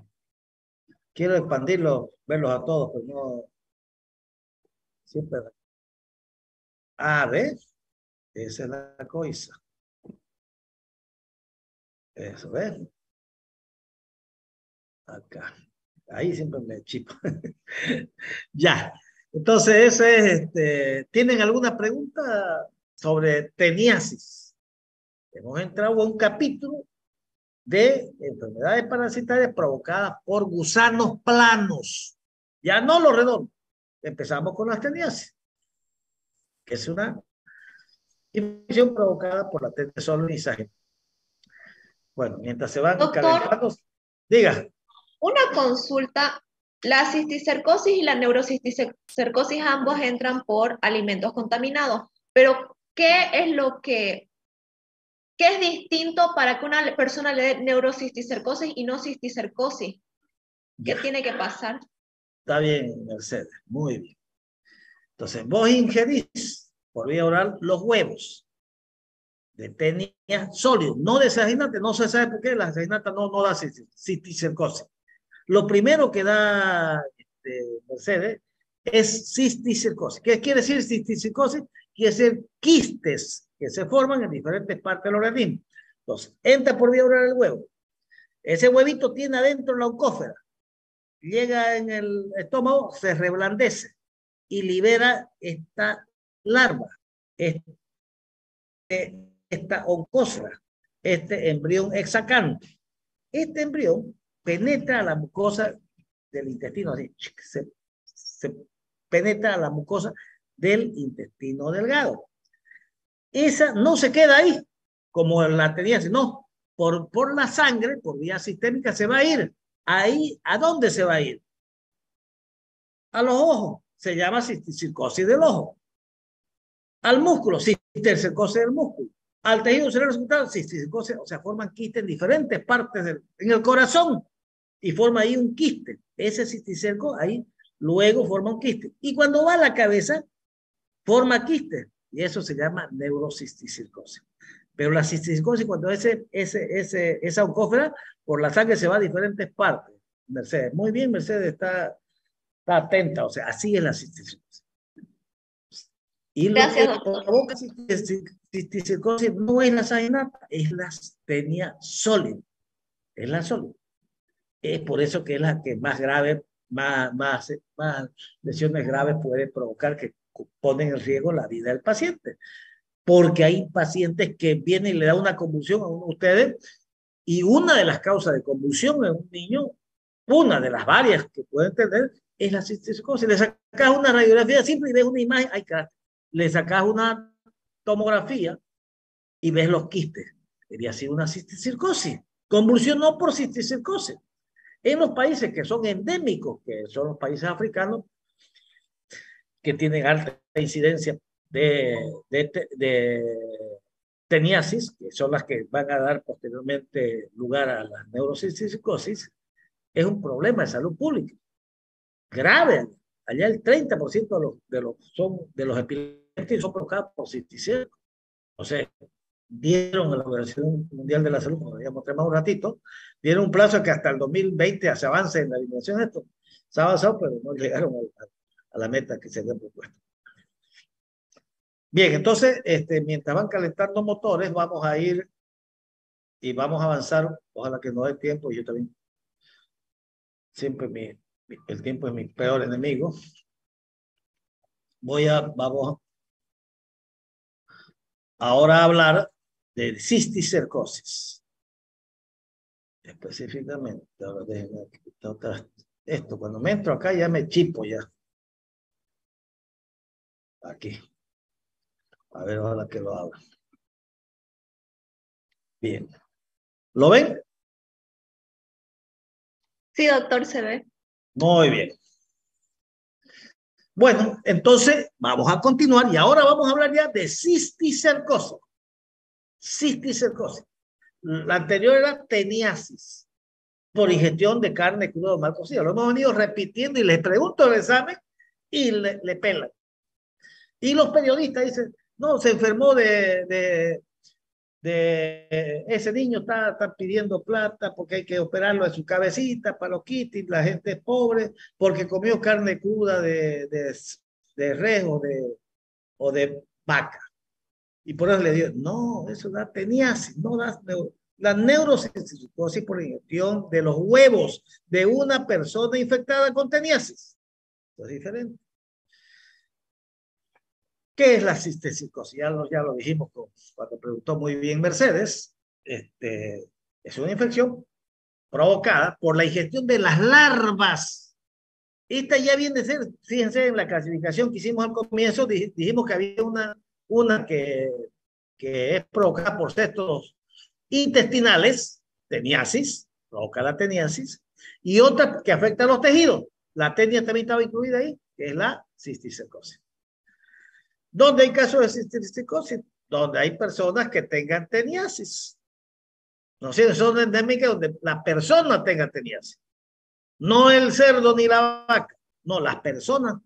Quiero expandirlos, verlos a todos, pero no. Siempre. Ah, ¿ves? Esa es la cosa. Eso, ¿ves? Acá. Ahí siempre me chipo. Ya. Entonces, ¿tienen alguna pregunta sobre teniasis? Hemos entrado a un capítulo de enfermedades parasitarias provocadas por gusanos planos. Ya no los redondos. Empezamos con las teniasis, que es una infección provocada por la tenia solonizaje. Bueno, mientras se van calentando, diga. Una consulta. La cisticercosis y la neurocisticercosis ambos entran por alimentos contaminados, pero ¿qué es distinto para que una persona le dé neurocisticercosis y no cisticercosis? ¿Qué tiene que pasar? Está bien, Mercedes, muy bien. Entonces, vos ingerís por vía oral los huevos de tenia sólidos, no de saginata, no se sabe por qué, la saginata no da cisticercosis. Lo primero que da Mercedes es cisticercosis. ¿Qué quiere decir cisticercosis? Quiere decir quistes que se forman en diferentes partes del organismo. Entonces, entra por vía oral el huevo. Ese huevito tiene adentro la oncófera. Llega en el estómago, se reblandece y libera esta larva, esta oncócera, este embrión hexacante. Este embrión penetra a la mucosa del intestino, así, se penetra a la mucosa del intestino delgado. Esa no se queda ahí, como la tenía, sino por la sangre, por vía sistémica, se va a ir. Ahí, ¿a dónde se va a ir? A los ojos. Se llama cisticercosis del ojo. Al músculo, cisticercosis del músculo. Al tejido cerebral, cisticercosis, o sea, forman quistes en diferentes partes en el corazón y forma ahí un quiste. Ese cisticerco ahí luego forma un quiste. Y cuando va a la cabeza, forma quiste. Y eso se llama neurocisticercosis. Pero la cisticercosis, cuando esa oncófera por la sangre se va a diferentes partes. Mercedes, muy bien, Mercedes está atenta, o sea, así es la cisticercosis. Y lo que provoca cisticercosis no es la saginata, es la tenia sólida. Es la sólida. Es por eso que es la que más grave, más lesiones graves puede provocar, que ponen en riesgo la vida del paciente. Porque hay pacientes que vienen y le dan una convulsión a uno de ustedes, y una de las causas de convulsión en un niño, una de las varias que pueden tener, es la cisticercosis. Le sacas una radiografía simple y ves una imagen, ay, carajo. Le sacas una tomografía y ves los quistes. Debería ser una cisticercosis. Convulsión no por cisticercosis. En los países que son endémicos, que son los países africanos, que tienen alta incidencia de teniasis, que son las que van a dar posteriormente lugar a la neurocisticercosis, es un problema de salud pública grave. Allá el 30% de los epilépticos son provocados por cisticercosis. O sea, dieron a la Organización Mundial de la Salud, como ya mostré más un ratito, dieron un plazo que hasta el 2020 se avance en la eliminación de esto. Se ha avanzado, pero no llegaron a la meta que se había propuesto. Bien, entonces, mientras van calentando motores, vamos a ir y vamos a avanzar. Ojalá que no dé tiempo, y yo también siempre El tiempo es mi peor enemigo. Vamos ahora a hablar de cisticercosis. Específicamente, ahora déjenme quitar esto. Cuando me entro acá ya me chipo ya. Aquí. A ver, ojalá que lo abra. Bien. ¿Lo ven? Sí, doctor, se ve. Muy bien. Bueno, entonces vamos a continuar y ahora vamos a hablar ya de cisticercosis. Cisticercosis. La anterior era teniasis por ingestión de carne cruda o mal cocida. Lo hemos venido repitiendo y les pregunto el examen y le pelan. Y los periodistas dicen, no, se enfermó de ese niño está pidiendo plata porque hay que operarlo de su cabecita para los quitis, la gente es pobre porque comió carne cruda de res o de vaca. Y por eso le digo, no, eso da teniasis, no da la neurocisticercosis por ingestión de los huevos de una persona infectada con teniasis. Eso es diferente. ¿Qué es la cisticercosis? Ya lo dijimos cuando preguntó muy bien Mercedes. Es una infección provocada por la ingestión de las larvas. Esta ya viene a ser, fíjense en la clasificación que hicimos al comienzo, dijimos que había una que es provocada por cestos intestinales, teniasis, provoca la teniasis, y otra que afecta a los tejidos. La tenia también estaba incluida ahí, que es la cisticercosis. ¿Dónde hay casos de cisticercosis? Donde hay personas que tengan teniasis. No sé, son endémicas donde la persona tenga teniasis. No el cerdo ni la vaca. No, las personas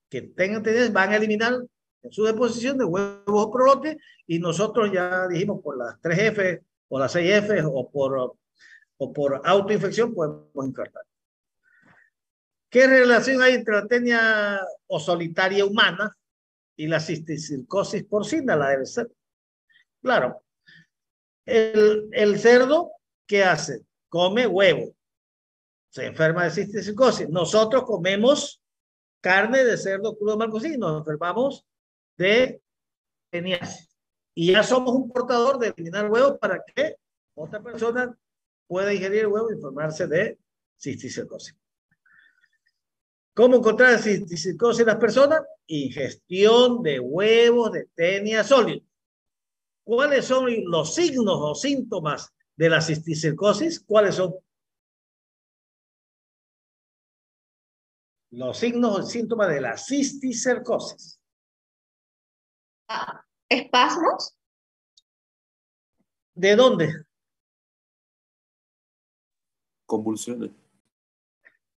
que tengan teniasis van a eliminar en su deposición de huevos o prolotes y nosotros ya dijimos por las 3F o las 6F o por autoinfección podemos infartar. ¿Qué relación hay entre la tenia o solitaria humana y la cisticercosis porcina? La debe ser. Claro, el cerdo, ¿qué hace? Come huevo. Se enferma de cisticercosis. Nosotros comemos carne de cerdo crudo mal cocido. Nos enfermamos de teniasis. Y ya somos un portador de eliminar huevos para que otra persona pueda ingerir el huevo y enfermarse de cisticercosis. ¿Cómo encontrar cisticercosis en las personas? Ingestión de huevos de tenia sólido. ¿Cuáles son los signos o síntomas de la cisticercosis? ¿Cuáles son? Los signos o síntomas de la cisticercosis. ¿Espasmos? ¿De dónde? Convulsiones.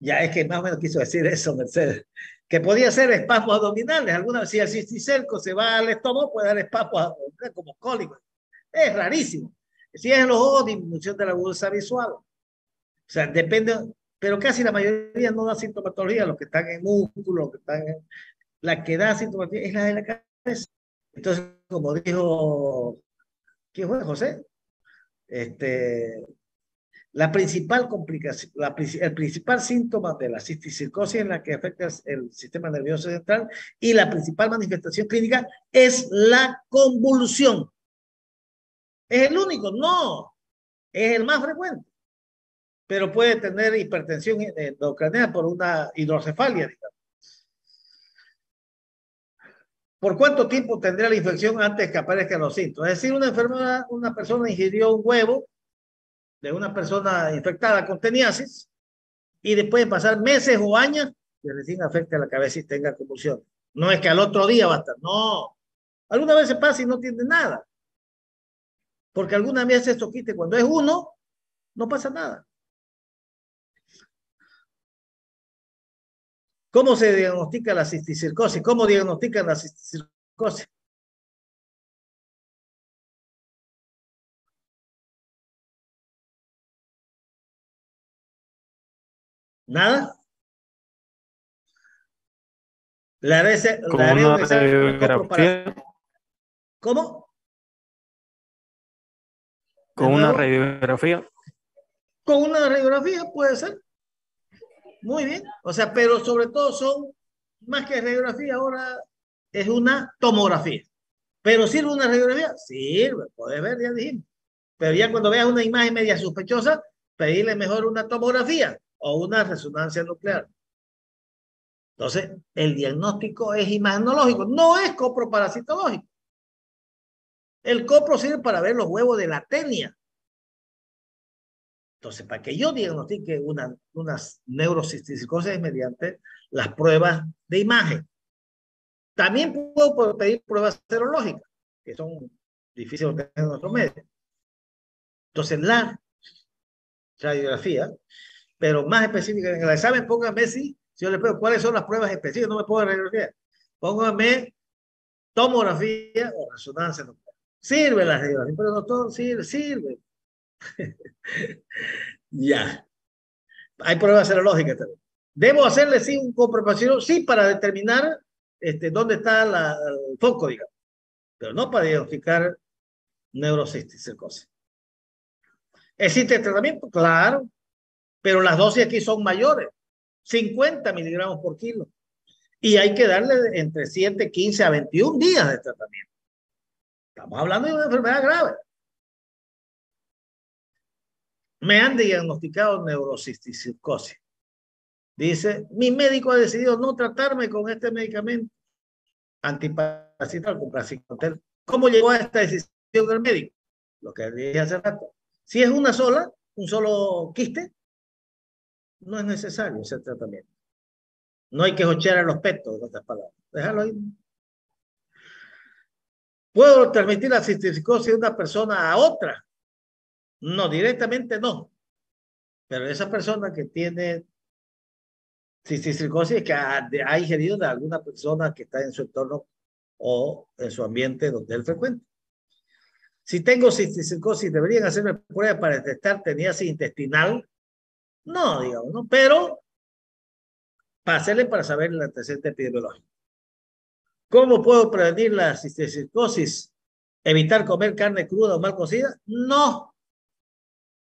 Ya es que más o menos quiso decir eso, Mercedes. Que podía ser espasmos abdominales. Alguna vez, si el cisticerco se va al estómago, puede dar espasmos abdominales como cólicos. Es rarísimo. Si es en los ojos, disminución de la agudeza visual. O sea, depende, pero casi la mayoría no da sintomatología. Los que están en músculo, los que están en... La que da sintomatología es la de la cabeza. Entonces, como dijo, ¿quién fue? José. La principal complicación, el principal síntoma de la cisticercosis en la que afecta el sistema nervioso central y la principal manifestación clínica es la convulsión. ¿Es el único? No, es el más frecuente. Pero puede tener hipertensión endocraniana por una hidrocefalia, digamos. ¿Por cuánto tiempo tendría la infección antes que aparezcan los síntomas? Es decir, una persona ingirió un huevo de una persona infectada con teniasis y después de pasar meses o años que recién afecte a la cabeza y tenga convulsión. No es que al otro día va a estar, no. Alguna vez se pasa y no tiene nada. Porque alguna vez esto quite, cuando es uno, no pasa nada. ¿Cómo se diagnostica la cisticercosis? ¿Cómo diagnostican la cisticercosis? ¿Nada? Con una radiografía. ¿Cómo? Con una radiografía. Con una radiografía puede ser. Muy bien. O sea, pero sobre todo son, más que radiografía, ahora es una tomografía. Pero ¿sirve una radiografía? Sirve, puedes ver, ya dijimos. Pero ya cuando veas una imagen media sospechosa, pedirle mejor una tomografía o una resonancia nuclear. Entonces, el diagnóstico es imagenológico, no es coproparasitológico. El copro sirve para ver los huevos de la tenia. Entonces, para que yo diagnostique una neurocisticercosis es mediante las pruebas de imagen. También puedo pedir pruebas serológicas, que son difíciles de tener en nuestro medio. Entonces, la radiografía, pero más específica en el examen, póngame si yo le pregunto cuáles son las pruebas específicas, no me pongo radiografía. Póngame tomografía o resonancia nuclear. Sirve la radiografía, pero no todo sirve. Ya. Hay pruebas serológicas también. ¿Debo hacerle sí un comprobación? Sí, para determinar dónde está el foco, digamos. Pero no para diagnosticar neurocisticercosis. ¿Existe tratamiento? Claro. Pero las dosis aquí son mayores. 50 miligramos por kilo. Y hay que darle entre 7, 15 a 21 días de tratamiento. Estamos hablando de una enfermedad grave. Me han diagnosticado neurocisticercosis. Dice, mi médico ha decidido no tratarme con este medicamento antiparasital con praziquantel. ¿Cómo llegó a esta decisión del médico? Lo que dije hace rato. Si es una sola, un solo quiste, no es necesario ese tratamiento. No hay que jochear a los petos, en otras palabras. Déjalo ahí. ¿Puedo transmitir la cisticercosis de una persona a otra? No, directamente no. Pero esa persona que tiene cisticercosis que ha ingerido de alguna persona que está en su entorno o en su ambiente donde él frecuenta. Si tengo cisticercosis, ¿deberían hacerme pruebas para detectar teniasis intestinal? No, digamos, ¿no? Pero para hacerle para saber el antecedente epidemiológico. ¿Cómo puedo prevenir la cisticercosis? ¿Evitar comer carne cruda o mal cocida? No.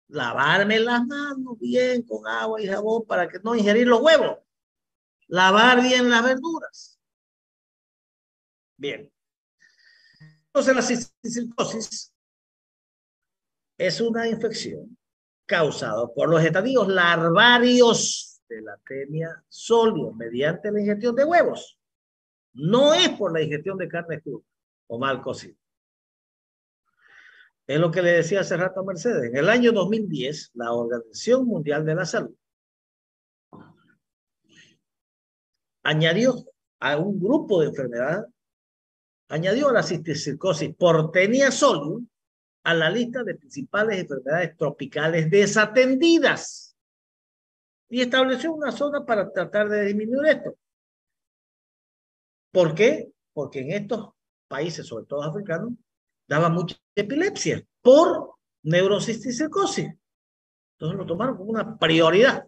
Lavarme las manos bien con agua y jabón para que no ingerir los huevos. Lavar bien las verduras. Bien. Entonces la cisticercosis es una infección causada por los estadios larvarios de la Taenia solium mediante la ingestión de huevos. No es por la ingestión de carne cruda o mal cocida. Es lo que le decía hace rato a Mercedes. En el año 2010, la Organización Mundial de la Salud añadió a un grupo de enfermedades, añadió a la cisticercosis por Taenia solium a la lista de principales enfermedades tropicales desatendidas y estableció una zona para tratar de disminuir esto. ¿Por qué? Porque en estos países, sobre todo africanos, daba mucha epilepsia por neurocisticercosis. Entonces lo tomaron como una prioridad.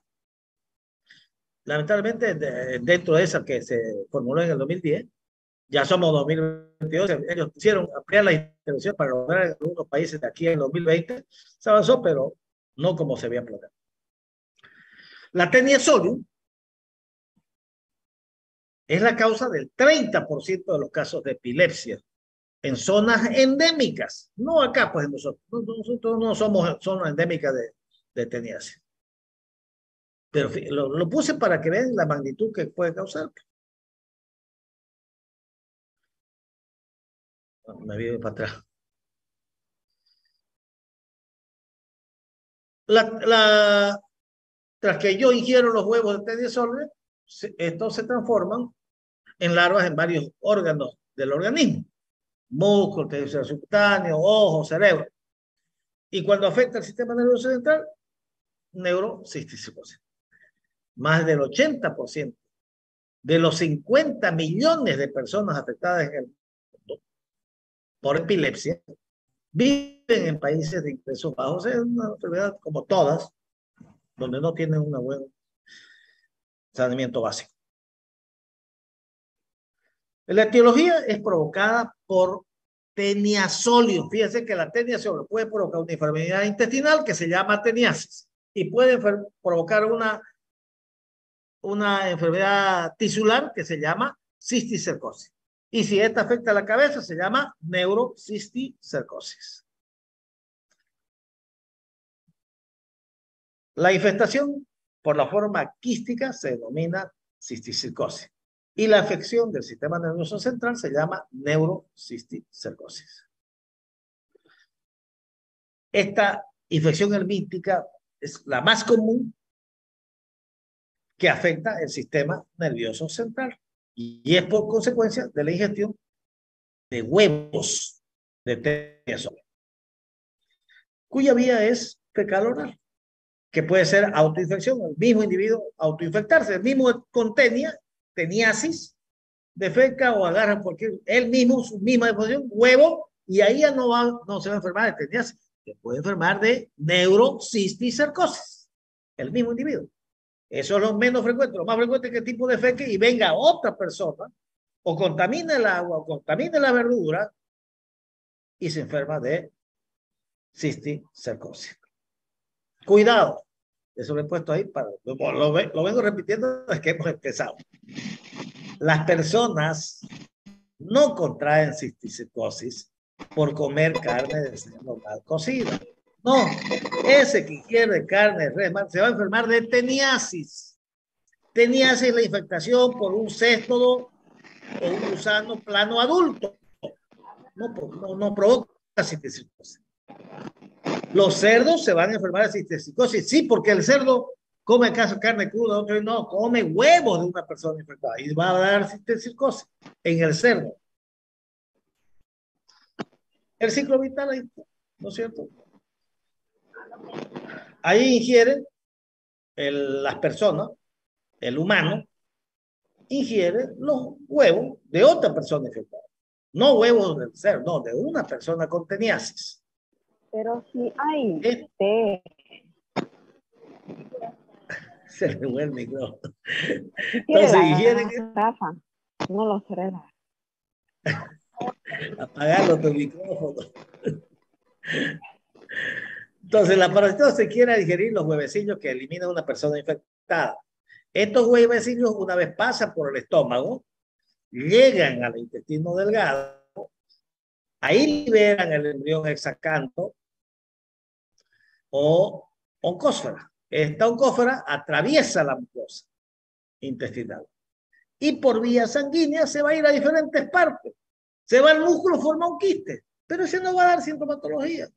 Lamentablemente, dentro de esa que se formuló en el 2010, ya somos 2022, ellos quisieron ampliar la intervención para lograr en algunos países de aquí en 2020, se avanzó, pero no como se había planeado. La Taenia solium es la causa del 30% de los casos de epilepsia en zonas endémicas. No acá, pues nosotros no somos zonas endémicas de teniasis. Pero lo puse para que vean la magnitud que puede causar. Me voy para atrás. Tras que yo ingiero los huevos de Taenia solium, estos se transforman en larvas en varios órganos del organismo. Músculo, tejido subcutáneo, ojo, cerebro. Y cuando afecta el sistema nervioso central, neurocisticercosis. Más del 80% de los 50 millones de personas afectadas en el mundo por epilepsia viven en países de ingresos bajos. Es una enfermedad como todas, donde no tienen un buen saneamiento básico. La etiología es provocada por Taenia solium. Fíjense que la Taenia solium puede provocar una enfermedad intestinal que se llama teniasis y puede provocar una una enfermedad tisular que se llama cisticercosis. Y si esta afecta a la cabeza, se llama neurocisticercosis. La infestación por la forma quística se denomina cisticercosis. Y la afección del sistema nervioso central se llama neurocisticercosis. Esta infección hermítica es la más común que afecta el sistema nervioso central. Y es por consecuencia de la ingestión de huevos de tenias, cuya vía es fecal oral, que puede ser autoinfección, el mismo individuo autoinfectarse, el mismo con teniasis, defeca o agarra cualquier, él mismo, su misma deposición, huevo, y ahí ya no se va a enfermar de teniasis, se puede enfermar de neurocisticercosis, el mismo individuo. Eso es lo menos frecuente. Lo más frecuente es que el tipo de feque y venga otra persona o contamine el agua o contamine la verdura y se enferma de cisticercosis. Cuidado. Eso lo he puesto ahí para lo vengo repitiendo desde que hemos empezado. Las personas no contraen cisticercosis por comer carne de cerdo mal cocida. No, ese que quiere carne de res se va a enfermar de teniasis. Teniasis es la infectación por un céstodo o un gusano plano adulto. No provoca cisticercosis. Los cerdos se van a enfermar de cisticercosis, sí, porque el cerdo come acaso carne cruda, otro no, come huevos de una persona infectada y va a dar cisticercosis en el cerdo. El ciclo vital ahí, ¿no es cierto? Ahí ingieren las personas, el humano, ingiere los huevos de otra persona infectada. No huevos del cerdo, no, de una persona con teniasis. Pero si hay té. Se le fue el micrófono. Entonces, ingieren. Rafa, no lo frena. Apagarlo tu micrófono. Entonces, la parasitosis quiere digerir los huevecillos que elimina una persona infectada. Estos huevecillos, una vez pasan por el estómago, llegan al intestino delgado, ahí liberan el embrión hexacanto o oncósfera. Esta oncósfera atraviesa la mucosa intestinal y por vía sanguínea se va a ir a diferentes partes. Se va al músculo, forma un quiste, pero ese no va a dar sintomatología.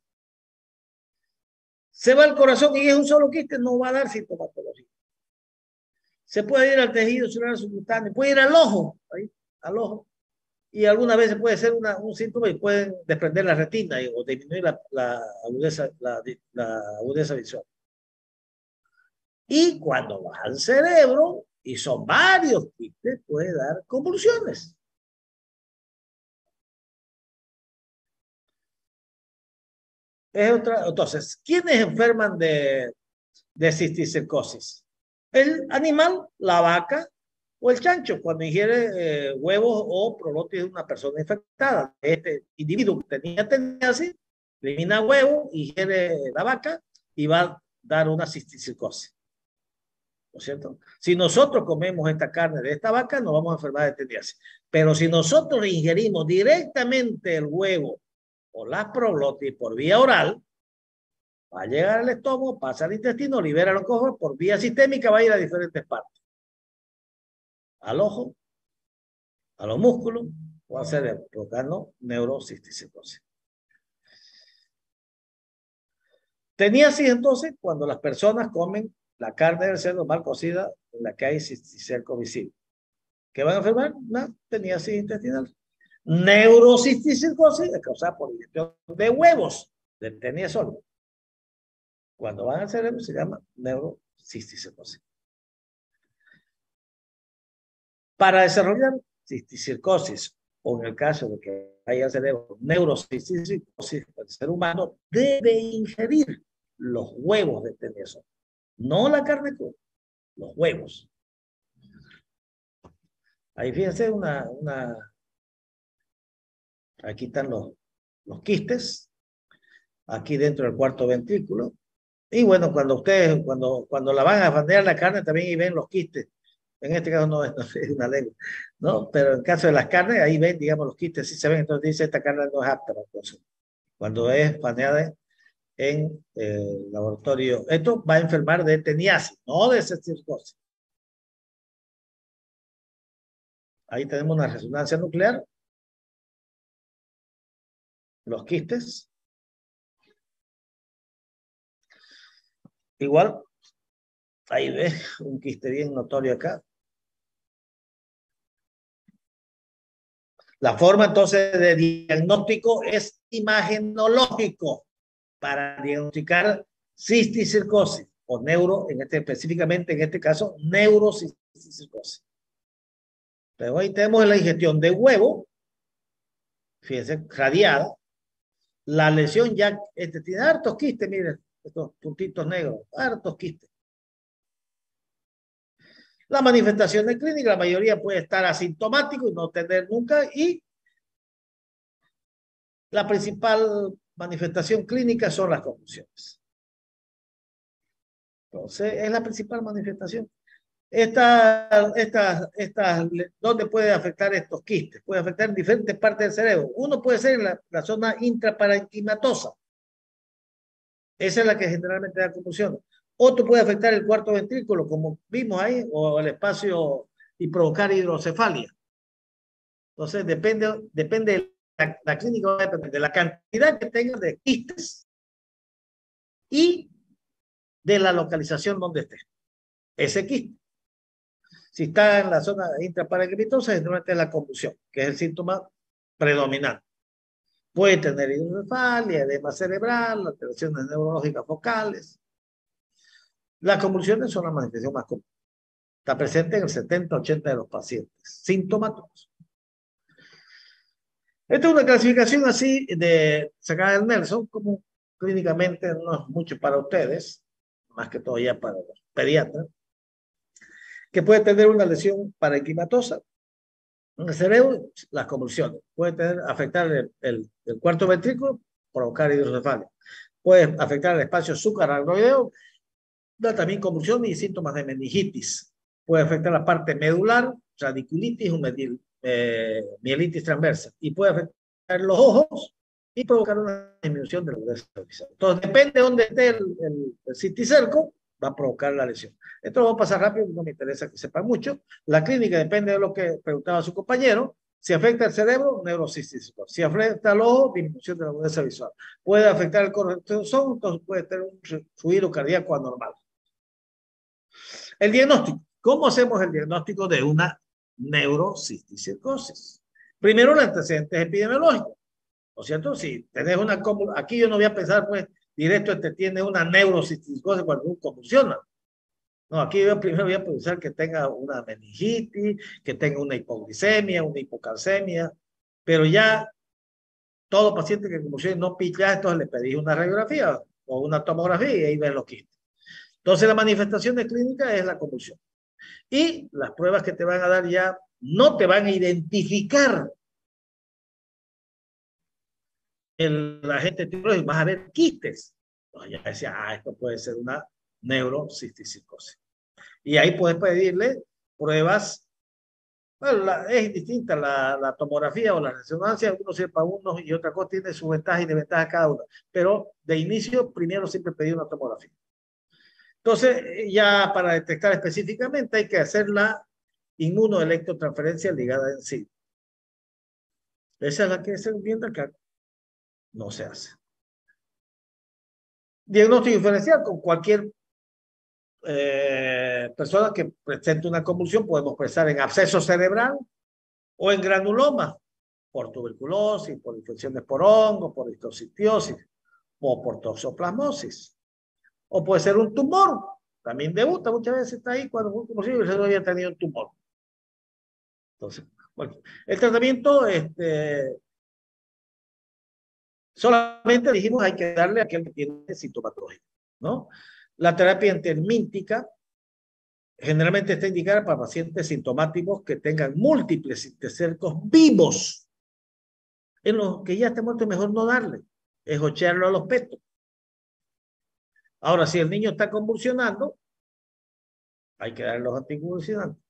Se va al corazón y es un solo quiste, no va a dar sintomatología. Se puede ir al tejido celular subcutáneo, puede ir al ojo, ahí, al ojo, y algunas veces puede ser un síntoma y pueden desprender la retina o disminuir la agudeza visual. Y cuando va al cerebro, y son varios quistes, puede dar convulsiones. Entonces, ¿quiénes enferman de cisticercosis? El animal, la vaca o el chancho, cuando ingiere huevos o prolotis de una persona infectada. Este individuo que tenía teniasis, elimina huevo, ingiere la vaca y va a dar una cisticercosis. ¿No es cierto? Si nosotros comemos esta carne de esta vaca, nos vamos a enfermar de teniasis. Pero si nosotros ingerimos directamente el huevo o las prolotis por vía oral, va a llegar al estómago, pasa al intestino, libera los cojos, por vía sistémica va a ir a diferentes partes. Al ojo, a los músculos o al cerebro, provocando neurocisticercosis. Teniasis entonces cuando las personas comen la carne del cerdo mal cocida en la que hay cisticerco visible. ¿Qué van a enfermar? Una teniasis intestinal. Neurocisticercosis es causada por ingestión de huevos de teniasol. Cuando van al cerebro se llama neurocisticercosis. Para desarrollar cisticercosis, o en el caso de que haya cerebro neurocisticercosis, el ser humano debe ingerir los huevos de teniasol. No la carne cruda, los huevos. Ahí fíjense aquí están los quistes, aquí dentro del cuarto ventrículo. Y bueno, cuando ustedes, cuando la van a bandear la carne, también y ven los quistes En este caso no es una lengua, ¿no? Pero en el caso de las carnes, ahí ven, digamos, los quistes sí se ven, entonces dice esta carne no es apta para consumo. Cuando es paneada en laboratorio. Esto va a enfermar de teniasis, no de cisticercosis. Ahí tenemos una resonancia nuclear. Los quistes. Igual, ahí ves un quiste bien notorio acá. La forma entonces de diagnóstico es imagenológico para diagnosticar cisticercosis o específicamente en este caso, neurocisticercosis. Pero ahí tenemos la ingestión de huevo, fíjense, radiada. La lesión ya tiene hartos quistes, miren, estos puntitos negros, hartos quistes. La manifestación de clínica, la mayoría puede estar asintomático y no tener nunca, y la principal manifestación clínica son las convulsiones. Entonces, es la principal manifestación. ¿Dónde puede afectar estos quistes? Puede afectar en diferentes partes del cerebro. Uno puede ser en la zona intraparenquimatosa. Esa es la que generalmente da convulsiones. Otro puede afectar el cuarto ventrículo, como vimos ahí, o el espacio y provocar hidrocefalia. Entonces, depende de la clínica, va a depender de la cantidad que tenga de quistes y de la localización donde esté ese quiste. Si está en la zona intraparenquimatosa, generalmente es la convulsión, que es el síntoma predominante. Puede tener hidrocefalia, edema cerebral, alteraciones neurológicas focales. Las convulsiones son la manifestación más común. Está presente en el 70-80% de los pacientes sintomáticos. Esta es una clasificación así sacada del Nelson, como clínicamente no es mucho para ustedes, más que todo ya para los pediatras, que puede tener una lesión parenquimatosa en el cerebro, las convulsiones. Puede afectar el cuarto ventrículo, provocar hidrocefalia. Puede afectar el espacio suprarracoideo, da también convulsiones y síntomas de meningitis. Puede afectar la parte medular, radiculitis o mielitis transversa. Y puede afectar los ojos y provocar una disminución de la dureza visual. Entonces, depende de dónde esté el cisticerco, va a provocar la lesión. Esto lo voy a pasar rápido, no me interesa que sepan mucho. La clínica depende de lo que preguntaba su compañero. Si afecta el cerebro, neurocisticercosis. Si afecta el ojo, disminución de la dureza visual. Puede afectar el corazón, entonces puede tener un fluido cardíaco anormal. El diagnóstico. ¿Cómo hacemos el diagnóstico de una neurocisticercosis? Primero, los antecedentes epidemiológicos. ¿No es cierto? Si tenés aquí yo no voy a pensar, pues, directo, tiene una neurocisticercosis cuando uno convulsiona. No, aquí yo primero voy a pensar que tenga una meningitis, que tenga una hipoglicemia, una hipocalcemia, pero ya todo paciente que convulsione no pica, entonces le pedís una radiografía o una tomografía y ahí ves los quistes. Entonces la manifestación de clínica es la convulsión. Y las pruebas que te van a dar ya no te van a identificar el agente tiroideo, vas a ver quistes. Entonces ya decía, esto puede ser una neurocisticercosis. Y ahí puedes pedirle pruebas. Bueno, es distinta la tomografía o la resonancia, uno sirve para uno y otra cosa tiene sus ventajas y desventajas cada una. Pero de inicio, primero siempre pedí una tomografía. Entonces, ya para detectar específicamente hay que hacer la inmunoelectrotransferencia ligada en sí. Esa es la que se viendo acá. No se hace. Diagnóstico diferencial con cualquier persona que presente una convulsión. Podemos pensar en absceso cerebral o en granuloma por tuberculosis, por infecciones por hongo, por histocistiosis o por toxoplasmosis. O puede ser un tumor. También debuta muchas veces, está ahí cuando un convulsivo se había tenido un tumor. Entonces, bueno, el tratamiento, solamente dijimos hay que darle a aquel que tiene sintomatología, ¿no? La terapia intermíntica generalmente está indicada para pacientes sintomáticos que tengan múltiples cisticercos vivos. En los que ya estén muertos, mejor no darle, es ochearlo a los petos. Ahora, si el niño está convulsionando, hay que darle los anticonvulsionantes.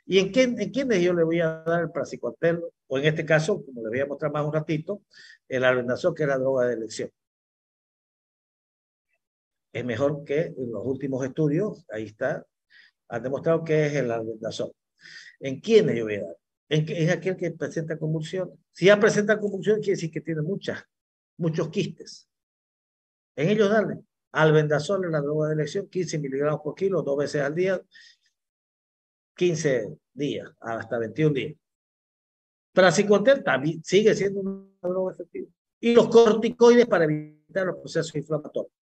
¿Y en quiénes yo le voy a dar el praziquantel? O en este caso, como les voy a mostrar más un ratito, el albendazol, que es la droga de elección. Es mejor que en los últimos estudios, ahí está, han demostrado que es el albendazol. ¿En quiénes yo voy a dar? En aquel que presenta convulsiones. Si ya presenta convulsiones, quiere decir que tiene muchos quistes. En ellos darle albendazol en la droga de elección, 15 miligramos por kilo, 2 veces al día, 15 días, hasta 21 días. Praziquantel también sigue siendo una droga efectiva. Y los corticoides para evitar los procesos inflamatorios.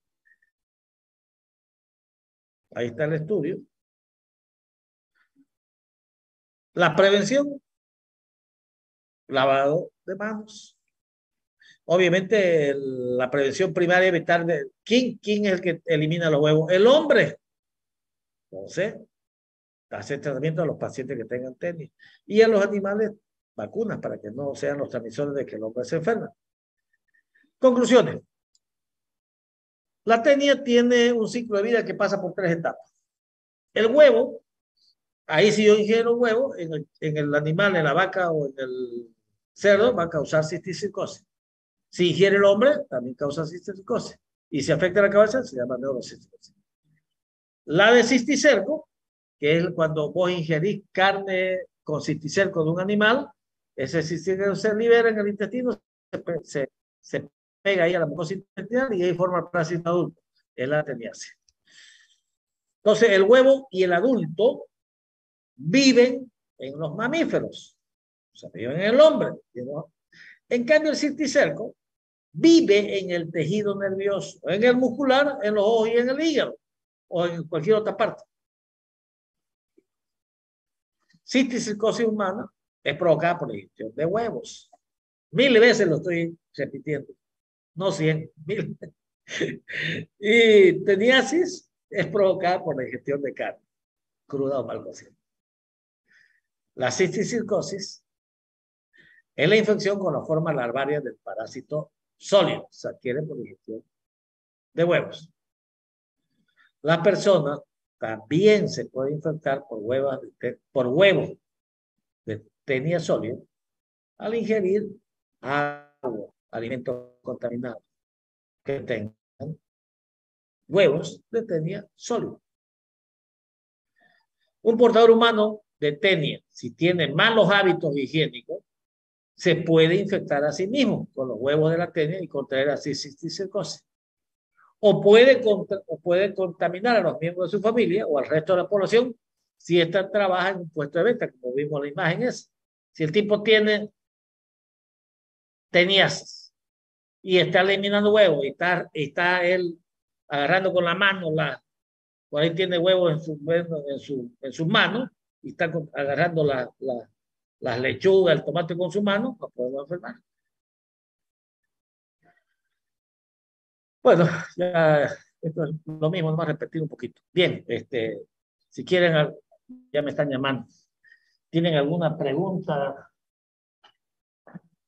Ahí está el estudio. La prevención, lavado de manos. Obviamente la prevención primaria, evitar ¿quién es el que elimina los huevos? El hombre. Entonces, hacer tratamiento a los pacientes que tengan tenis. Y a los animales, vacunas para que no sean los transmisores de que el hombre se enferma. Conclusiones. La tenia tiene un ciclo de vida que pasa por 3 etapas. El huevo, ahí si yo ingiero huevo, en el animal, en la vaca o en el cerdo, va a causar cisticercosis. Si ingiere el hombre, también causa cisticercosis. Y si afecta la cabeza, se llama neurocisticercosis. La de cisticerco, que es cuando vos ingerís carne con cisticerco de un animal, ese cisticerco se libera en el intestino, se pega ahí a la mucosa intestinal y ahí forma el parásito adulto. Es la teniasis. Entonces, el huevo y el adulto viven en los mamíferos. O sea, viven en el hombre. ¿No? En cambio, el cisticerco vive en el tejido nervioso, en el muscular, en los ojos y en el hígado, o en cualquier otra parte. Cisticercosis humana es provocada por la ingestión de huevos. 1000 veces lo estoy repitiendo. No 100, 1000. Y teniasis es provocada por la ingestión de carne, cruda o mal cocida. La cisticercosis es la infección con la forma larvaria del parásito sólido. Se adquiere por ingestión de huevos. La persona también se puede infectar por huevos de tenia sólida al ingerir agua, alimentos contaminados que tengan huevos de tenia sólida. Un portador humano de tenia, si tiene malos hábitos higiénicos, se puede infectar a sí mismo con los huevos de la tenia y contraer así cisticercosis. O puede contaminar a los miembros de su familia o al resto de la población si ésta trabaja en un puesto de venta, como vimos en la imagen esa. Si el tipo tiene teniasis y está eliminando huevos y está él agarrando con la mano, por ahí tiene huevos en sus manos y está agarrando las lechugas, el tomate con su mano, no podemos enfermar. Bueno, ya esto es lo mismo, vamos a repetir un poquito. Bien, si quieren, ya me están llamando. ¿Tienen alguna pregunta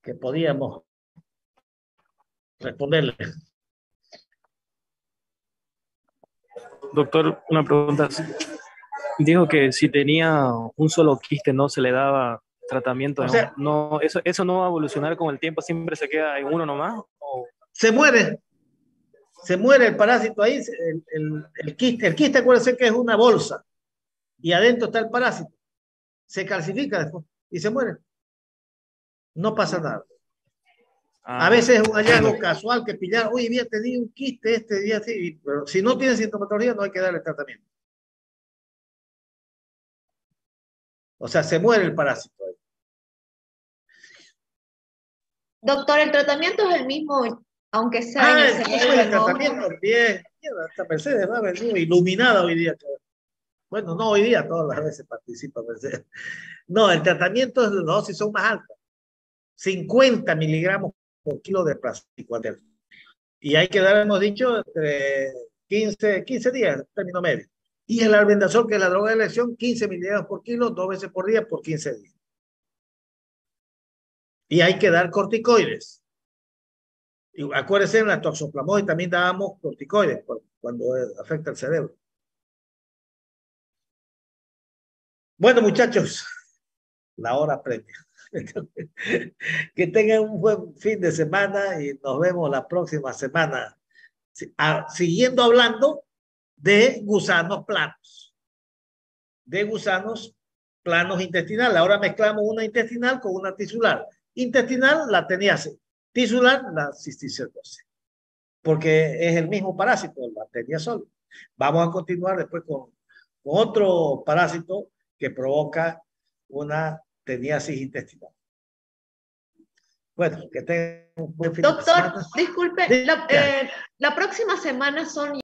que podíamos responderle? Doctor, una pregunta. Dijo que si tenía un solo quiste no se le daba tratamiento. O sea, no, eso no va a evolucionar con el tiempo, siempre se queda en uno nomás. Se muere el parásito ahí, el quiste. El quiste, acuérdense que es una bolsa y adentro está el parásito. Se calcifica después y se muere. No pasa nada. A veces es un hallazgo casual que pillar, oye, había tenido un quiste este día, sí, pero si no tiene sintomatología no hay que darle tratamiento. O sea, se muere el parásito. Doctor, el tratamiento es el mismo, aunque sea en el cerebro. El tratamiento, bien. Esta Mercedes va a venir iluminada hoy día. Bueno, no hoy día, todas las veces participa Mercedes. No, el tratamiento es de dosis son más altas. 50 miligramos por kilo de praziquantel. Y hay que dar, hemos dicho, entre 15 días, término medio. Y el albendazol, que es la droga de elección, 15 miligramos por kilo, 2 veces por día por 15 días. Y hay que dar corticoides. Y acuérdense, en la toxoplasmosis también dábamos corticoides cuando afecta el cerebro. Bueno, muchachos, la hora premia. Que tengan un buen fin de semana y nos vemos la próxima semana. Siguiendo hablando de gusanos planos. De gusanos planos intestinales. Ahora mezclamos una intestinal con una tisular. Intestinal, la teniasis. Tisular, la cisticercosis. Porque es el mismo parásito, la teniasol. Vamos a continuar después con otro parásito que provoca una teniasis intestinal. Bueno, que tengan un buen fin de semana. Doctor, disculpe, la próxima semana son